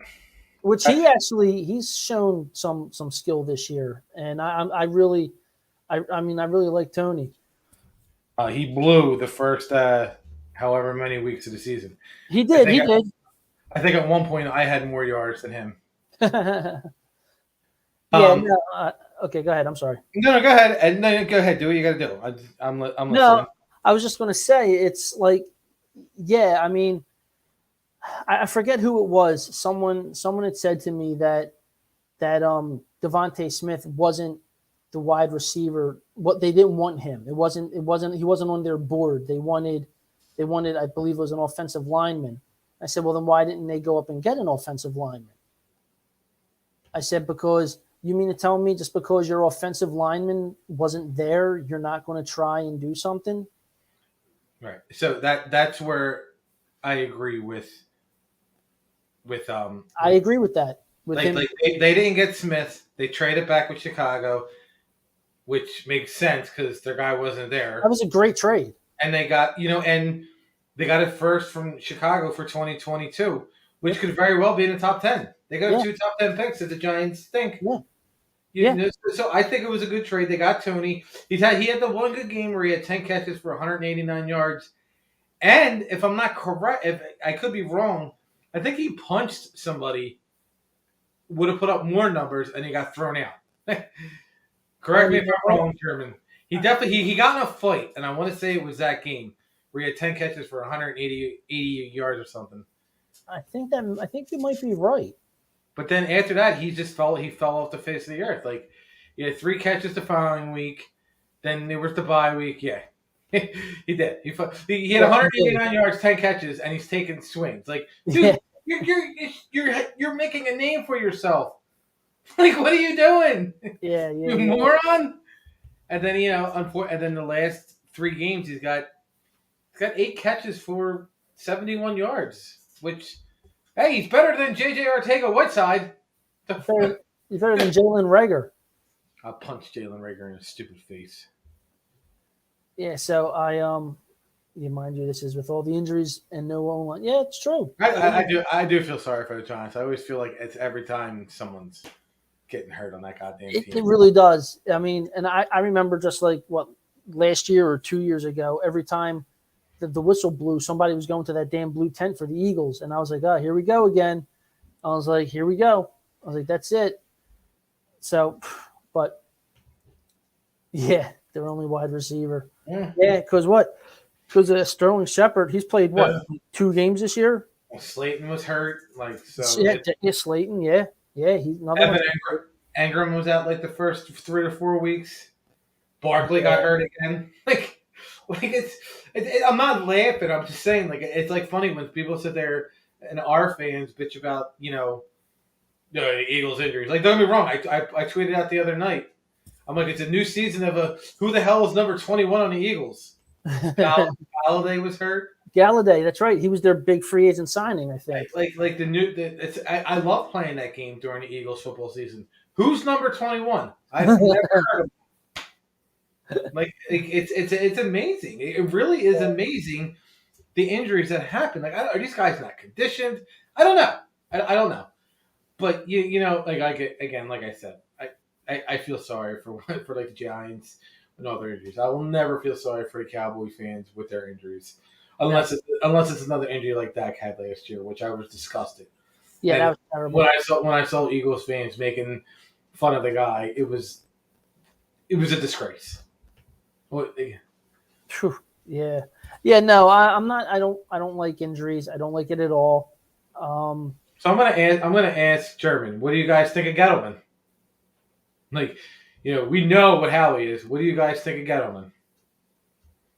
which he's shown some skill this year, and I really like Tony. He blew the first however many weeks of the season. He did. He did. I think at one point I had more yards than him. Yeah. Okay, go ahead. I'm sorry. No, go ahead. And no, go ahead. Do what you got to do. I'm listening. No, I was just going to say it's like, yeah. I mean, I forget who it was. Someone had said to me that Devontae Smith wasn't the wide receiver. What they didn't want him. He wasn't on their board. They wanted, I believe it was an offensive lineman. I said, well, then why didn't they go up and get an offensive lineman? I said, because you mean to tell me just because your offensive lineman wasn't there, you're not going to try and do something? Right. So that's where I agree with I agree with that. With him. Like they didn't get Smith. They traded back with Chicago, which makes sense because their guy wasn't there. That was a great trade. And they got, and they got it first from Chicago for 2022, which could very well be in the top 10. They got 2 top 10 picks that the Giants think. Yeah. So I think it was a good trade. They got Tony. He had the one good game where he had 10 catches for 189 yards. And if I'm not correct, if I could be wrong, I think he punched somebody, would have put up more numbers, and he got thrown out. Correct me if I'm wrong, German. He definitely he got in a fight, and I want to say it was that game where he had 10 catches for 180 yards or something. I think you might be right. But then after that, he fell off the face of the earth. Like, he had 3 catches the following week. Then there was the bye week. Yeah, he did. He had 189 yards, 10 catches, and he's taking swings. Like, dude, you're making a name for yourself. Like, what are you doing? Yeah. You moron. And then and then the last 3 games, he's got 8 catches for 71 yards, which. Hey, he's better than J.J. Arcega-Whiteside. He's better than Jalen Reagor. I'll punch Jalen Reagor in his stupid face. Yeah, so mind you, this is with all the injuries and no O-line. Yeah, it's true. I do feel sorry for the Giants. I always feel like it's every time someone's getting hurt on that goddamn team. It really does. I mean, and I remember just like last year or 2 years ago, every time the whistle blew, somebody was going to that damn blue tent for the Eagles. And I was like, oh, here we go again. I was like, here we go. I was like, that's it. So, but, yeah, their only wide receiver. Yeah, because what? Because Sterling Shepard, he's played, 2 games this year? Slayton was hurt. Slayton, yeah. Yeah, he's another Evan Engram was out like the first 3 to 4 weeks. Barkley got hurt again. I'm not laughing. I'm just saying, it's like funny when people sit there and our fans bitch about, the Eagles injuries. Like, don't get me wrong. I tweeted out the other night. I'm like, it's a new season of who the hell is number 21 on the Eagles? Galladay was hurt. Galladay, that's right. He was their big free agent signing, I think. I love playing that game during the Eagles football season. Who's number 21? I've never heard of. It's amazing. It really is amazing the injuries that happen. Like, are these guys not conditioned? I don't know. I don't know. But I get, again, like I said, I feel sorry for the Giants and all their injuries. I will never feel sorry for the Cowboy fans with their injuries, unless it's another injury like Dak had last year, which I was disgusted. Yeah, and that was terrible. When I saw Eagles fans making fun of the guy, it was a disgrace. Yeah. No, I'm not. I don't like injuries. I don't like it at all. So I'm gonna ask German. What do you guys think of Gettleman? We know what Howie is. What do you guys think of Gettleman?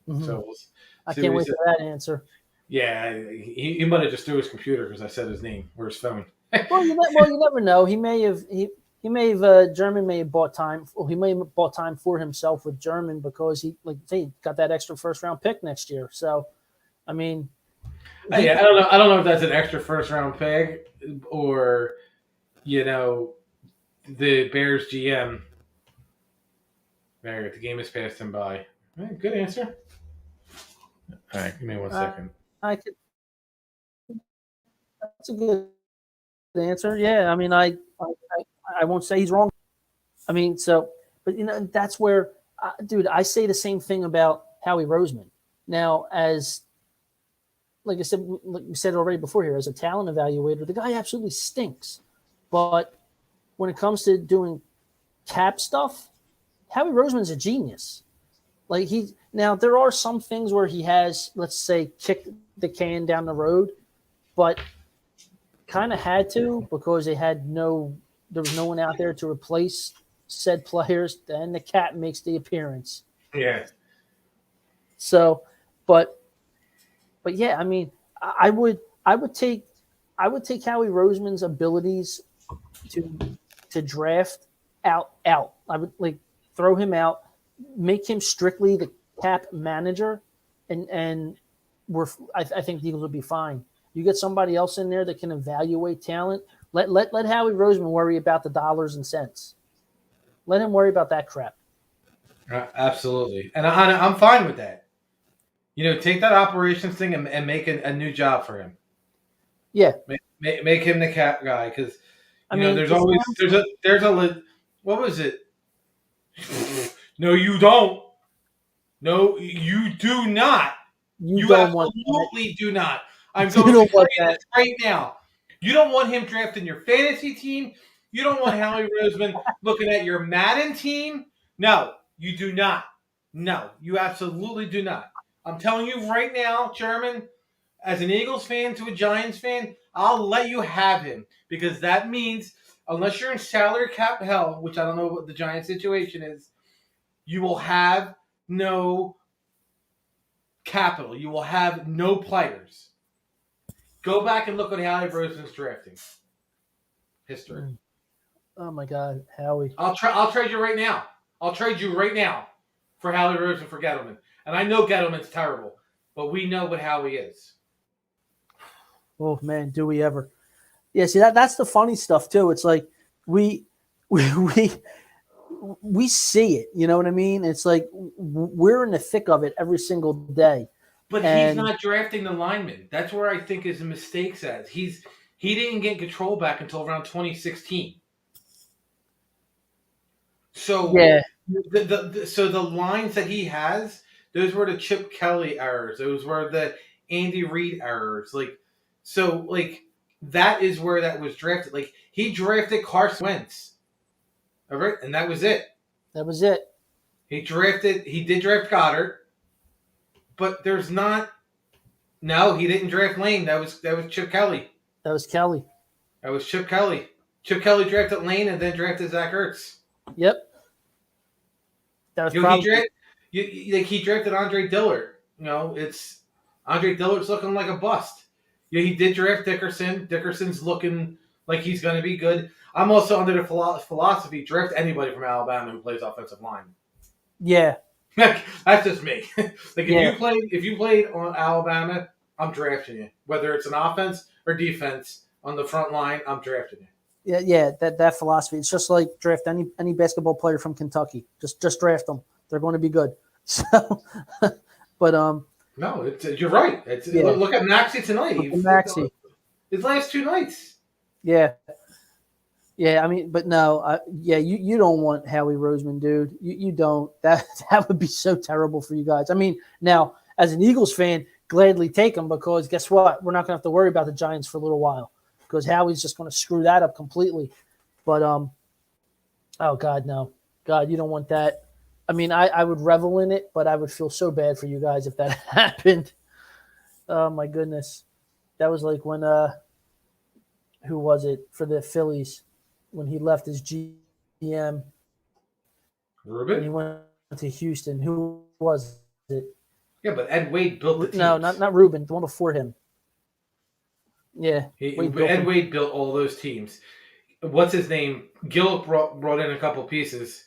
Mm-hmm. So I can't wait for that answer. Yeah, he might have just threw his computer because I said his name or his phone. Well, you never know. He may have. German may have bought time. Well, he may have bought time for himself with German because he got that extra first round pick next year. So, I mean, I don't know if that's an extra first round pick or, the Bears GM. There, the game has passed him by. All right, good answer. All right, give me 1 second. That's a good answer. Yeah, I mean, I won't say he's wrong. I mean, but that's where, dude, I say the same thing about Howie Roseman. Now, as like I said, like we said already before here, as a talent evaluator, the guy absolutely stinks. But when it comes to doing cap stuff, Howie Roseman's a genius. Like now there are some things where he has, let's say, kicked the can down the road, but kind of had to because there was no one out there to replace said players. Then the cap makes the appearance. Yeah. So, but yeah, I mean, I would take Howie Roseman's abilities to draft out. I would like throw him out, make him strictly the cap manager, and I think the Eagles will be fine. You get somebody else in there that can evaluate talent. Let Howie Roseman worry about the dollars and cents. Let him worry about that crap. Absolutely, and I'm fine with that. Take that operations thing and make a new job for him. Yeah, make him the cap guy because there's what was it? No, you don't. No, you do not. You absolutely do not. I'm going to tell you this right now. You don't want him drafting your fantasy team. You don't want Howie Roseman looking at your Madden team. No, you do not. No, you absolutely do not. I'm telling you right now, Chairman, as an Eagles fan to a Giants fan, I'll let you have him because that means unless you're in salary cap hell, which I don't know what the Giants situation is, you will have no capital. You will have no players. Go back and look at Howie Roseman's drafting history. Oh my God, Howie! I'll trade you right now. I'll trade you right now for Howie Roseman for Gettleman. And I know Gettleman's terrible, but we know what Howie is. Oh man, do we ever? Yeah, see that's the funny stuff too. It's like we see it. You know what I mean? It's like we're in the thick of it every single day. But he's not drafting the linemen. That's where I think his mistakes at. He didn't get control back until around 2016. So yeah, so the lines that he has, those were the Chip Kelly errors. Those were the Andy Reid errors. That is where that was drafted. Like he drafted Carson Wentz. All right, and that was it. That was it. He did draft Goddard, but there's not. No, he didn't draft Lane. That was Chip Kelly. That was Kelly. That was Chip Kelly. Chip Kelly drafted Lane and then drafted Zach Ertz. Yep. That was probably. He drafted Andre Dillard. It's Andre Dillard's looking like a bust. Yeah, he did draft Dickerson. Dickerson's looking like he's going to be good. I'm also under the philosophy, draft anybody from Alabama who plays offensive line. Yeah. That's just me. If you played on Alabama, I'm drafting you. Whether it's an offense or defense on the front line, I'm drafting you. Yeah, that philosophy. It's just like draft any basketball player from Kentucky. Just draft them. They're going to be good. So, but no, you're right. Look at Maxey tonight. Maxey. His last two nights. Yeah. Yeah, I mean, but no, you don't want Howie Roseman, dude. You don't. That would be so terrible for you guys. I mean, now, as an Eagles fan, gladly take him because guess what? We're not going to have to worry about the Giants for a little while because Howie's just going to screw that up completely. But, oh, God, no. God, you don't want that. I mean, I would revel in it, but I would feel so bad for you guys if that happened. Oh, my goodness. That was like when, who was it for the Phillies? When he left his GM. Reuben? And he went to Houston. Who was it? Yeah, but Ed Wade built the team. No, not Reuben. The one before him. Yeah. Ed Wade built all those teams. What's his name? Gil brought in a couple pieces.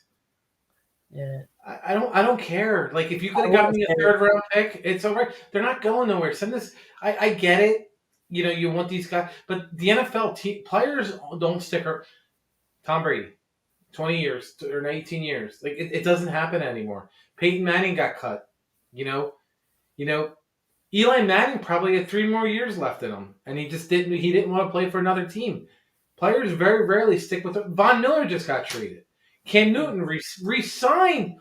Yeah. I don't care. Like if you could have gotten me a third round pick, it's all right. They're not going nowhere. Send this. I get it. You want these guys, but the NFL players don't stick around. Tom Brady, 20 years or 18 years. Like it doesn't happen anymore. Peyton Manning got cut. Eli Manning probably had 3 more years left in him, and he didn't want to play for another team. Players very rarely stick with it. Von Miller just got traded. Cam Newton re-signed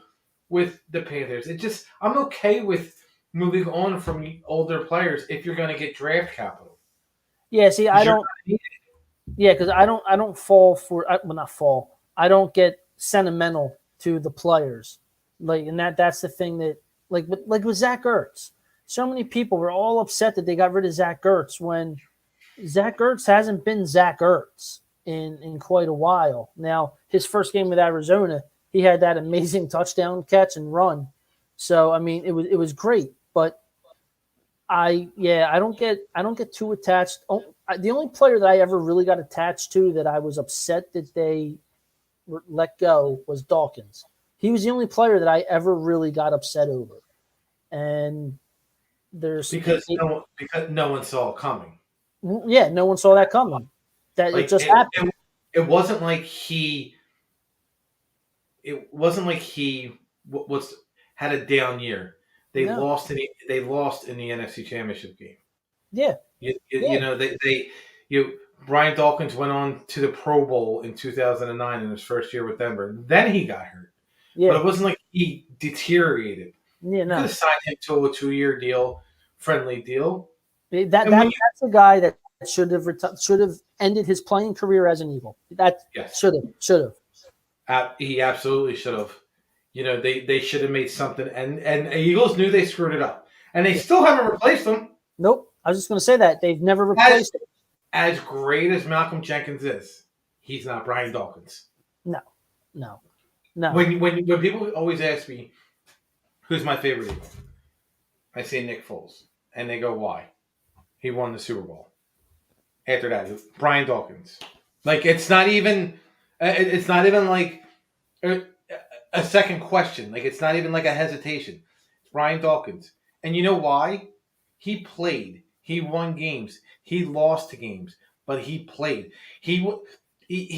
with the Panthers. I'm okay with moving on from older players if you're going to get draft capital. Yeah, see, I don't. Yeah, because I don't fall for. Well, not fall. I don't get sentimental to the players, and that's the thing that like with Zach Ertz. So many people were all upset that they got rid of Zach Ertz when Zach Ertz hasn't been Zach Ertz in quite a while. Now, his first game with Arizona, he had that amazing touchdown catch and run. So I mean, it was great, but I don't get too attached. The only player that I ever really got attached to that I was upset that they let go was Dawkins. He was the only player that I ever really got upset over, and because no one saw it coming. Yeah, no one saw that coming. That it just happened. It wasn't like he. It wasn't like he had a down year. They lost in the NFC Championship game. Yeah. You know Brian Dawkins went on to the Pro Bowl in 2009 in his first year with Denver. Then he got hurt. Yeah. But it wasn't like he deteriorated. Yeah, no. You could have signed him to a 2-year deal, friendly deal. That's a guy that should have ended his playing career as an Eagle. Should have. He absolutely should have. They should have made something, and the Eagles knew they screwed it up, and they still haven't replaced him. Nope. I was just going to say that they've never replaced him. As great as Malcolm Jenkins is, he's not Brian Dawkins. No. When people always ask me, who's my favorite Eagle, I say Nick Foles, and they go, why? He won the Super Bowl. After that, Brian Dawkins. Like it's not even like a second question. Like it's not even like a hesitation. It's Brian Dawkins, and you know why? He played. He won games. He lost games, but he played. He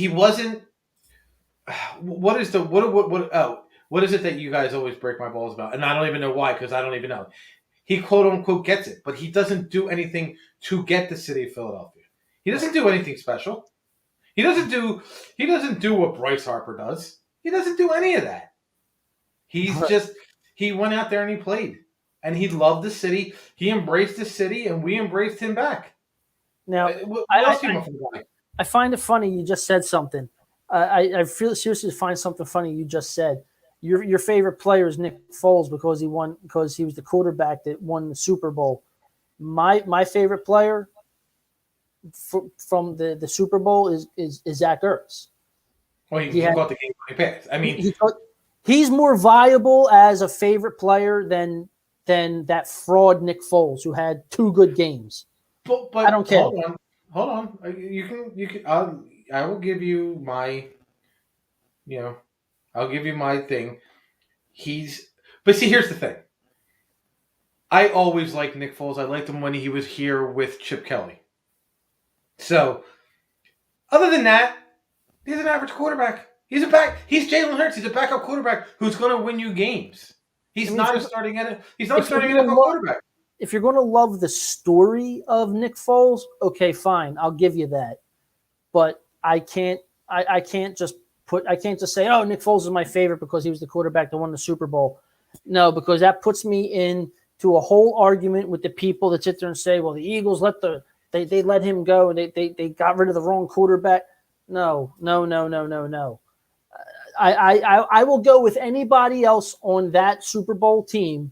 wasn't. What is it that you guys always break my balls about? And I don't even know why, because I don't even know. He quote unquote gets it, but he doesn't do anything to get the city of Philadelphia. He doesn't do anything special. He doesn't do what Bryce Harper does. He doesn't do any of that. He went out there and he played. And he loved the city. He embraced the city, and we embraced him back. Now, I find it funny you just said something. I feel seriously find something funny you just said. Your favorite player is Nick Foles because he was the quarterback that won the Super Bowl. My favorite player from the Super Bowl is Zach Ertz. Well, he got the game when he passed. I mean, he's more viable as a favorite player than that fraud Nick Foles, who had 2 good games. But I don't care. Hold on. You can. I will give you my. I'll give you my thing. But see, here's the thing. I always liked Nick Foles. I liked him when he was here with Chip Kelly. So, other than that, he's an average quarterback. He's Jalen Hurts. He's a backup quarterback who's going to win you games. He's not a starting NFL quarterback. If you're going to love the story of Nick Foles, okay, fine, I'll give you that. But I can't just say, oh, Nick Foles is my favorite because he was the quarterback that won the Super Bowl. No, because that puts me into a whole argument with the people that sit there and say, well, the Eagles they let him go and they got rid of the wrong quarterback. No. I will go with anybody else on that Super Bowl team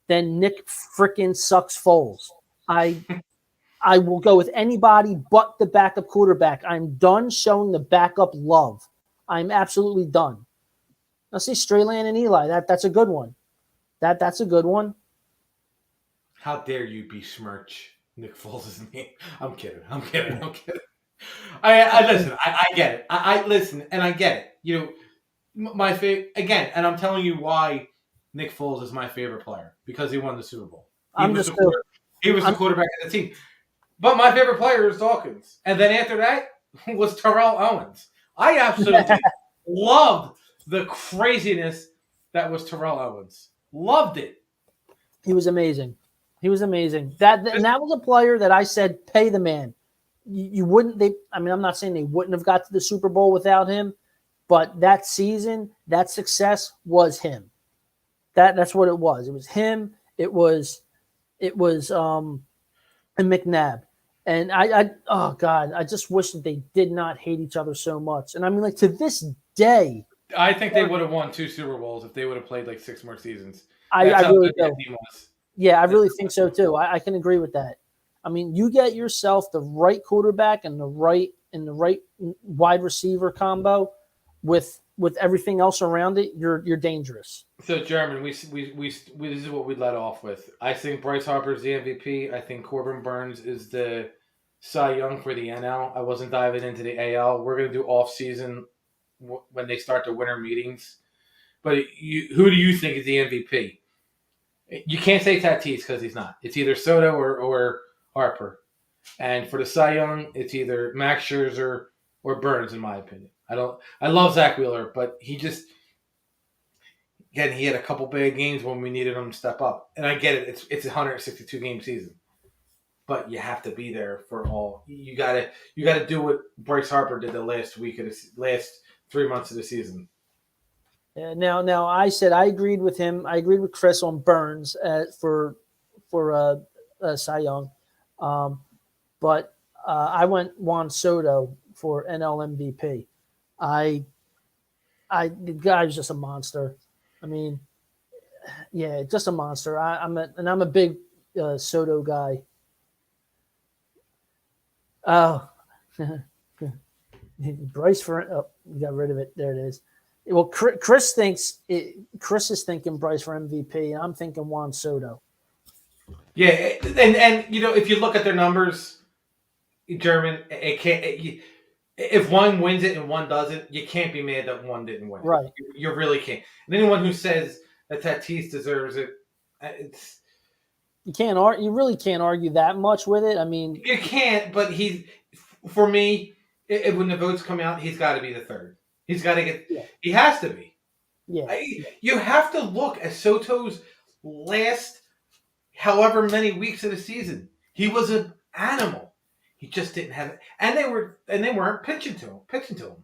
than Nick frickin' sucks Foles. I will go with anybody but the backup quarterback. I'm done showing the backup love. I'm absolutely done. Now see Strayland and Eli. That's a good one. That's a good one. How dare you besmirch Nick Foles' name? I'm kidding. I listen. I get it. I listen and I get it. My favorite again, and I'm telling you why Nick Foles is my favorite player because he won the Super Bowl. He was the quarterback of the team. But my favorite player is Dawkins, and then after that was Terrell Owens. I absolutely loved the craziness that was Terrell Owens. Loved it. He was amazing. That was a player that I said, pay the man. You wouldn't. I'm not saying they wouldn't have got to the Super Bowl without him. But that season, that success was him. That's what it was. It was him. It was and McNabb. And oh God, I just wish that they did not hate each other so much. And I mean, like to this day, I think they would have won 2 Super Bowls if they would have played like 6 more seasons. I That's how really good that do. team was. Yeah, I really think so too. I can agree with that. I mean, you get yourself the right quarterback and the right wide receiver combo with everything else around it, you're dangerous. So, German, we this is what we let off with. I think Bryce Harper is the MVP. I think Corbin Burns is the Cy Young for the NL. I wasn't diving into the AL. We're going to do off-season when they start the winter meetings. But who do you think is the MVP? You can't say Tatis because he's not. It's either Soto or Harper. And for the Cy Young, it's either Max Scherzer or Burns, in my opinion. I love Zach Wheeler, but he had a couple bad games when we needed him to step up. And I get it. It's a 162 game season. But you have to be there for all. You gotta do what Bryce Harper did the last 3 months of the season. Now I said I agreed with him. I agreed with Chris on Burns for Cy Young, but I went Juan Soto for NL MVP. The guy was just a monster. I mean, yeah, just a monster. I'm a big Soto guy. Oh, Bryce you got rid of it. There it is. Well, Chris is thinking Bryce for MVP, and I'm thinking Juan Soto. Yeah, and if you look at their numbers, German, it can't. If one wins it and one doesn't, you can't be mad that one didn't win. Right. You really can't. And anyone who says that Tatis deserves it, it's you really can't argue that much with it. I mean, you can't. But for me, when the votes come out, he's got to be the third. He's got to get. Yeah. He has to be. Yeah. You have to look at Soto's last, however many weeks of the season. He was an animal. He just didn't have it, and they weren't pitching to him.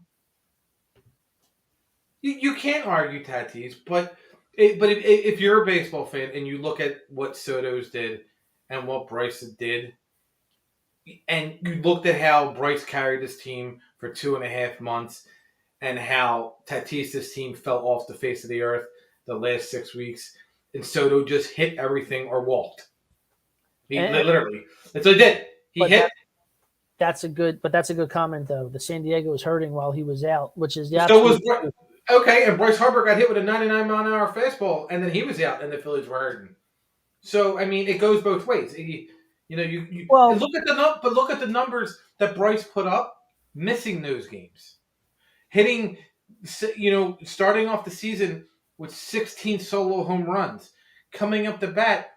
You can't argue Tatis, but if you're a baseball fan and you look at what Soto's did and what Bryce did, and you looked at how Bryce carried this team for 2.5 months, and how Tatis' team fell off the face of the earth the last 6 weeks, and Soto just hit everything or walked. Literally, that's what he did. He hit. That's a good comment though. The San Diego was hurting while he was out, which is okay. And Bryce Harper got hit with a 99-mile-an-hour fastball, and then he was out, and the Phillies were hurting. So I mean, it goes both ways. Look at the numbers that Bryce put up, missing those games, hitting, starting off the season with 16 solo home runs, coming up the bat,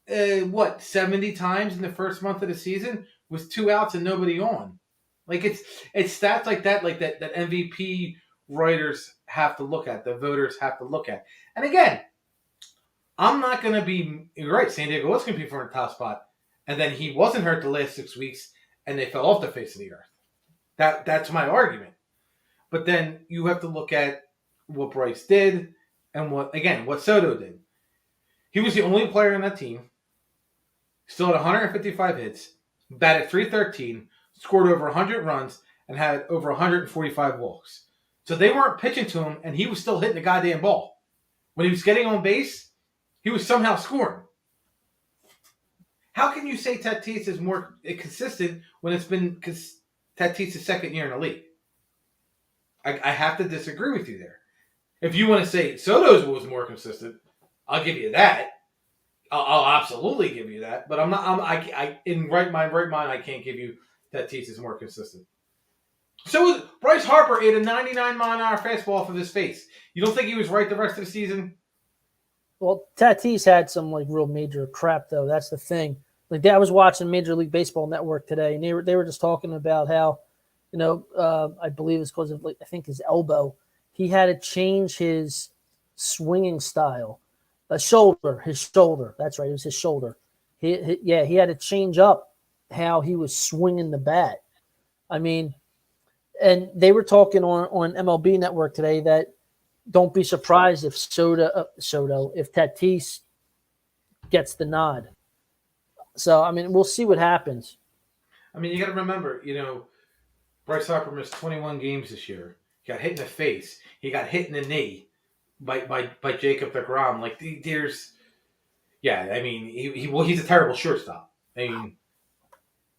70 times in the first month of the season with 2 outs and nobody on. Like it's stats like that MVP writers have to look at, the voters have to look at. And again, I'm not going to be right. San Diego was going to be for a top spot, and then he wasn't hurt the last 6 weeks, and they fell off the face of the earth. That's my argument. But then you have to look at what Bryce did and what Soto did. He was the only player on that team. Still had 155 hits, batted .313, scored over 100 runs, and had over 145 walks. So they weren't pitching to him, and he was still hitting the goddamn ball. When he was getting on base, he was somehow scoring. How can you say Tatis is more consistent when it's been Tatis' second year in the league? I have to disagree with you there. If you want to say Soto's was more consistent, I'll give you that. I'll absolutely give you that. But I'm not. In right mind, I can't give you Tatis is more consistent. So Bryce Harper ate a 99-mile-an-hour fastball off of his face. You don't think he was right the rest of the season? Well, Tatis had some real major crap though. That's the thing. I was watching Major League Baseball Network today, and they were just talking about how, I believe it's because of I think his elbow. He had to change his swinging style. His shoulder. That's right. It was his shoulder. He had to change up how he was swinging the bat. I mean, and they were talking on MLB Network today that don't be surprised if if Tatis gets the nod. So I mean, we'll see what happens. I mean, you got to remember, Bryce Harper missed 21 games this year. He got hit in the face. He got hit in the knee by Jacob deGrom. Like he's a terrible shortstop.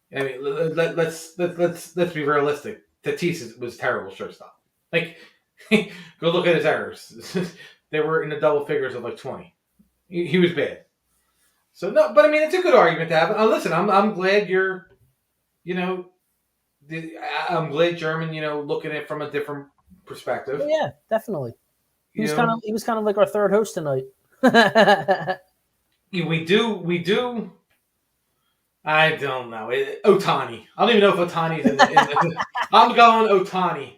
Let's be realistic. Tatis was terrible shortstop. Like, go look at his errors. They were in the double figures of like 20. He was bad. So no, but I mean, it's a good argument to have. Listen, I'm glad you're, I'm glad German, looking at it from a different perspective. Oh, yeah, definitely. He was kind of like our third host tonight. We do. I don't know. Ohtani. I don't even know if Ohtani's in the I'm going Ohtani.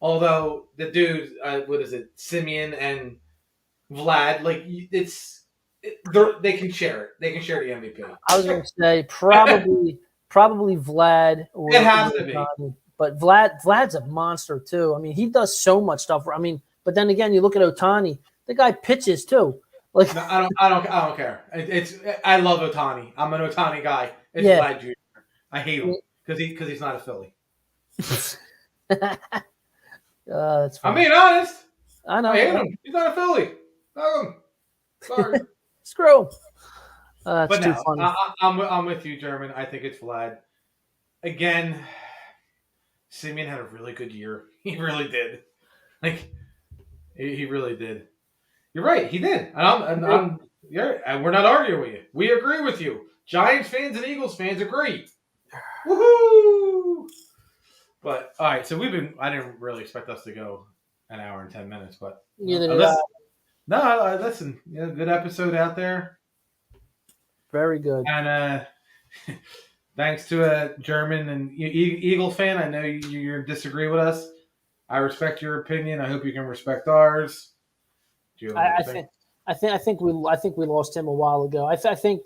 Although the dude, what is it, Simeon and Vlad, like they can share it. They can share the MVP. I was going to say probably Vlad. Or it has to be. Ohtani. But Vlad's a monster too. I mean, he does so much stuff. I mean, but then again, you look at Ohtani. The guy pitches too. Like no, I don't care. I love Ohtani. I'm an Ohtani guy. It's Vlad Jr. I hate him because he's not a Philly. That's funny. I'm being honest. I know. I hate him. He's not a Philly. Sorry. Screw him. That's but too no, funny. I'm with you, German. I think it's Vlad. Again, Simeon had a really good year. He really did. Like, he really did. You're right. He did. And we're not arguing with you. We agree with you. Giants fans and Eagles fans agree. Woohoo! But all right, so I didn't really expect us to go an hour and 10 minutes, but Neither did I. No, listen. Good episode out there. Very good. And thanks to a German and Eagle fan. I know you disagree with us. I respect your opinion. I hope you can respect ours. I think we lost him a while ago. I think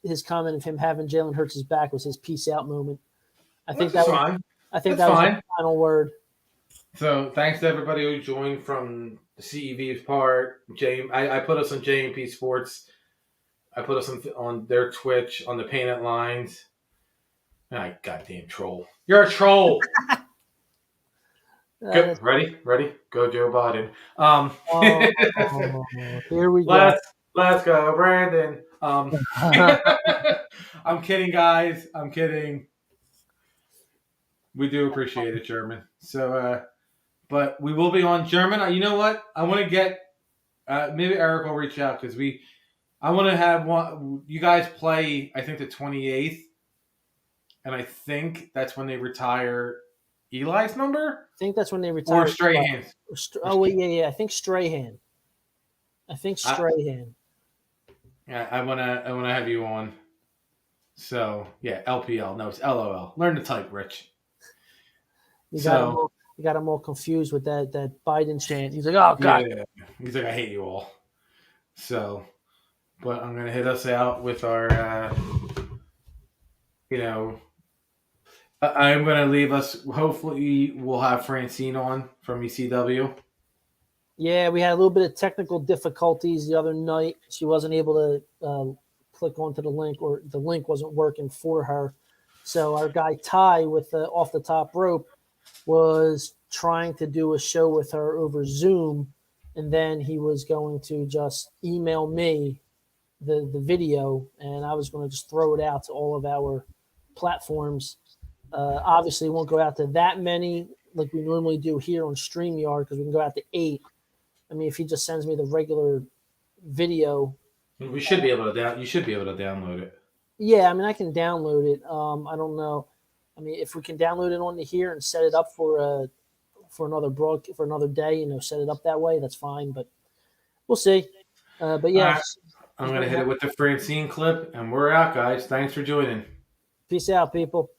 his comment of him having Jalen Hurts' back was his peace out moment. I think that was fine. I think that was the final word. So thanks to everybody who joined from the CEV's part. I put us on J&P Sports. I put us on their Twitch on the Painted Lines. Goddamn troll! You're a troll. Good. Ready? Go Joe Biden. Here we go. Let's go, Brandon. I'm kidding, guys. I'm kidding. We do appreciate it, German. So, but we will be on German. You know what? I want to get maybe Eric will reach out because I want to have one. You guys play, I think, the 28th, and I think that's when they retire Eli's number. I think that's when they retire. Or Strahan. Yeah. I think Strahan. Yeah, I wanna have you on. So yeah, LPL. No, it's LOL. Learn to type, Rich. You got him all confused with that Biden chant. He's like, oh God. Yeah. He's like, I hate you all. So, but I'm gonna hit us out with our, I'm gonna leave us. Hopefully, we'll have Francine on from ECW. Yeah, we had a little bit of technical difficulties the other night. She wasn't able to click onto the link, or the link wasn't working for her. So our guy Ty with the Off the Top Rope was trying to do a show with her over Zoom, and then he was going to just email me the video, and I was going to just throw it out to all of our platforms. Obviously, it won't go out to that many like we normally do here on StreamYard because we can go out to 8. I mean, if he just sends me the regular video, we should be able to you should be able to download it. Yeah, I mean, I can download it. I don't know. I mean, if we can download it onto here and set it up for another day, set it up that way, that's fine. But we'll see. But yeah, right. I'm gonna hit it with the Francine clip, and we're out, guys. Thanks for joining. Peace out, people.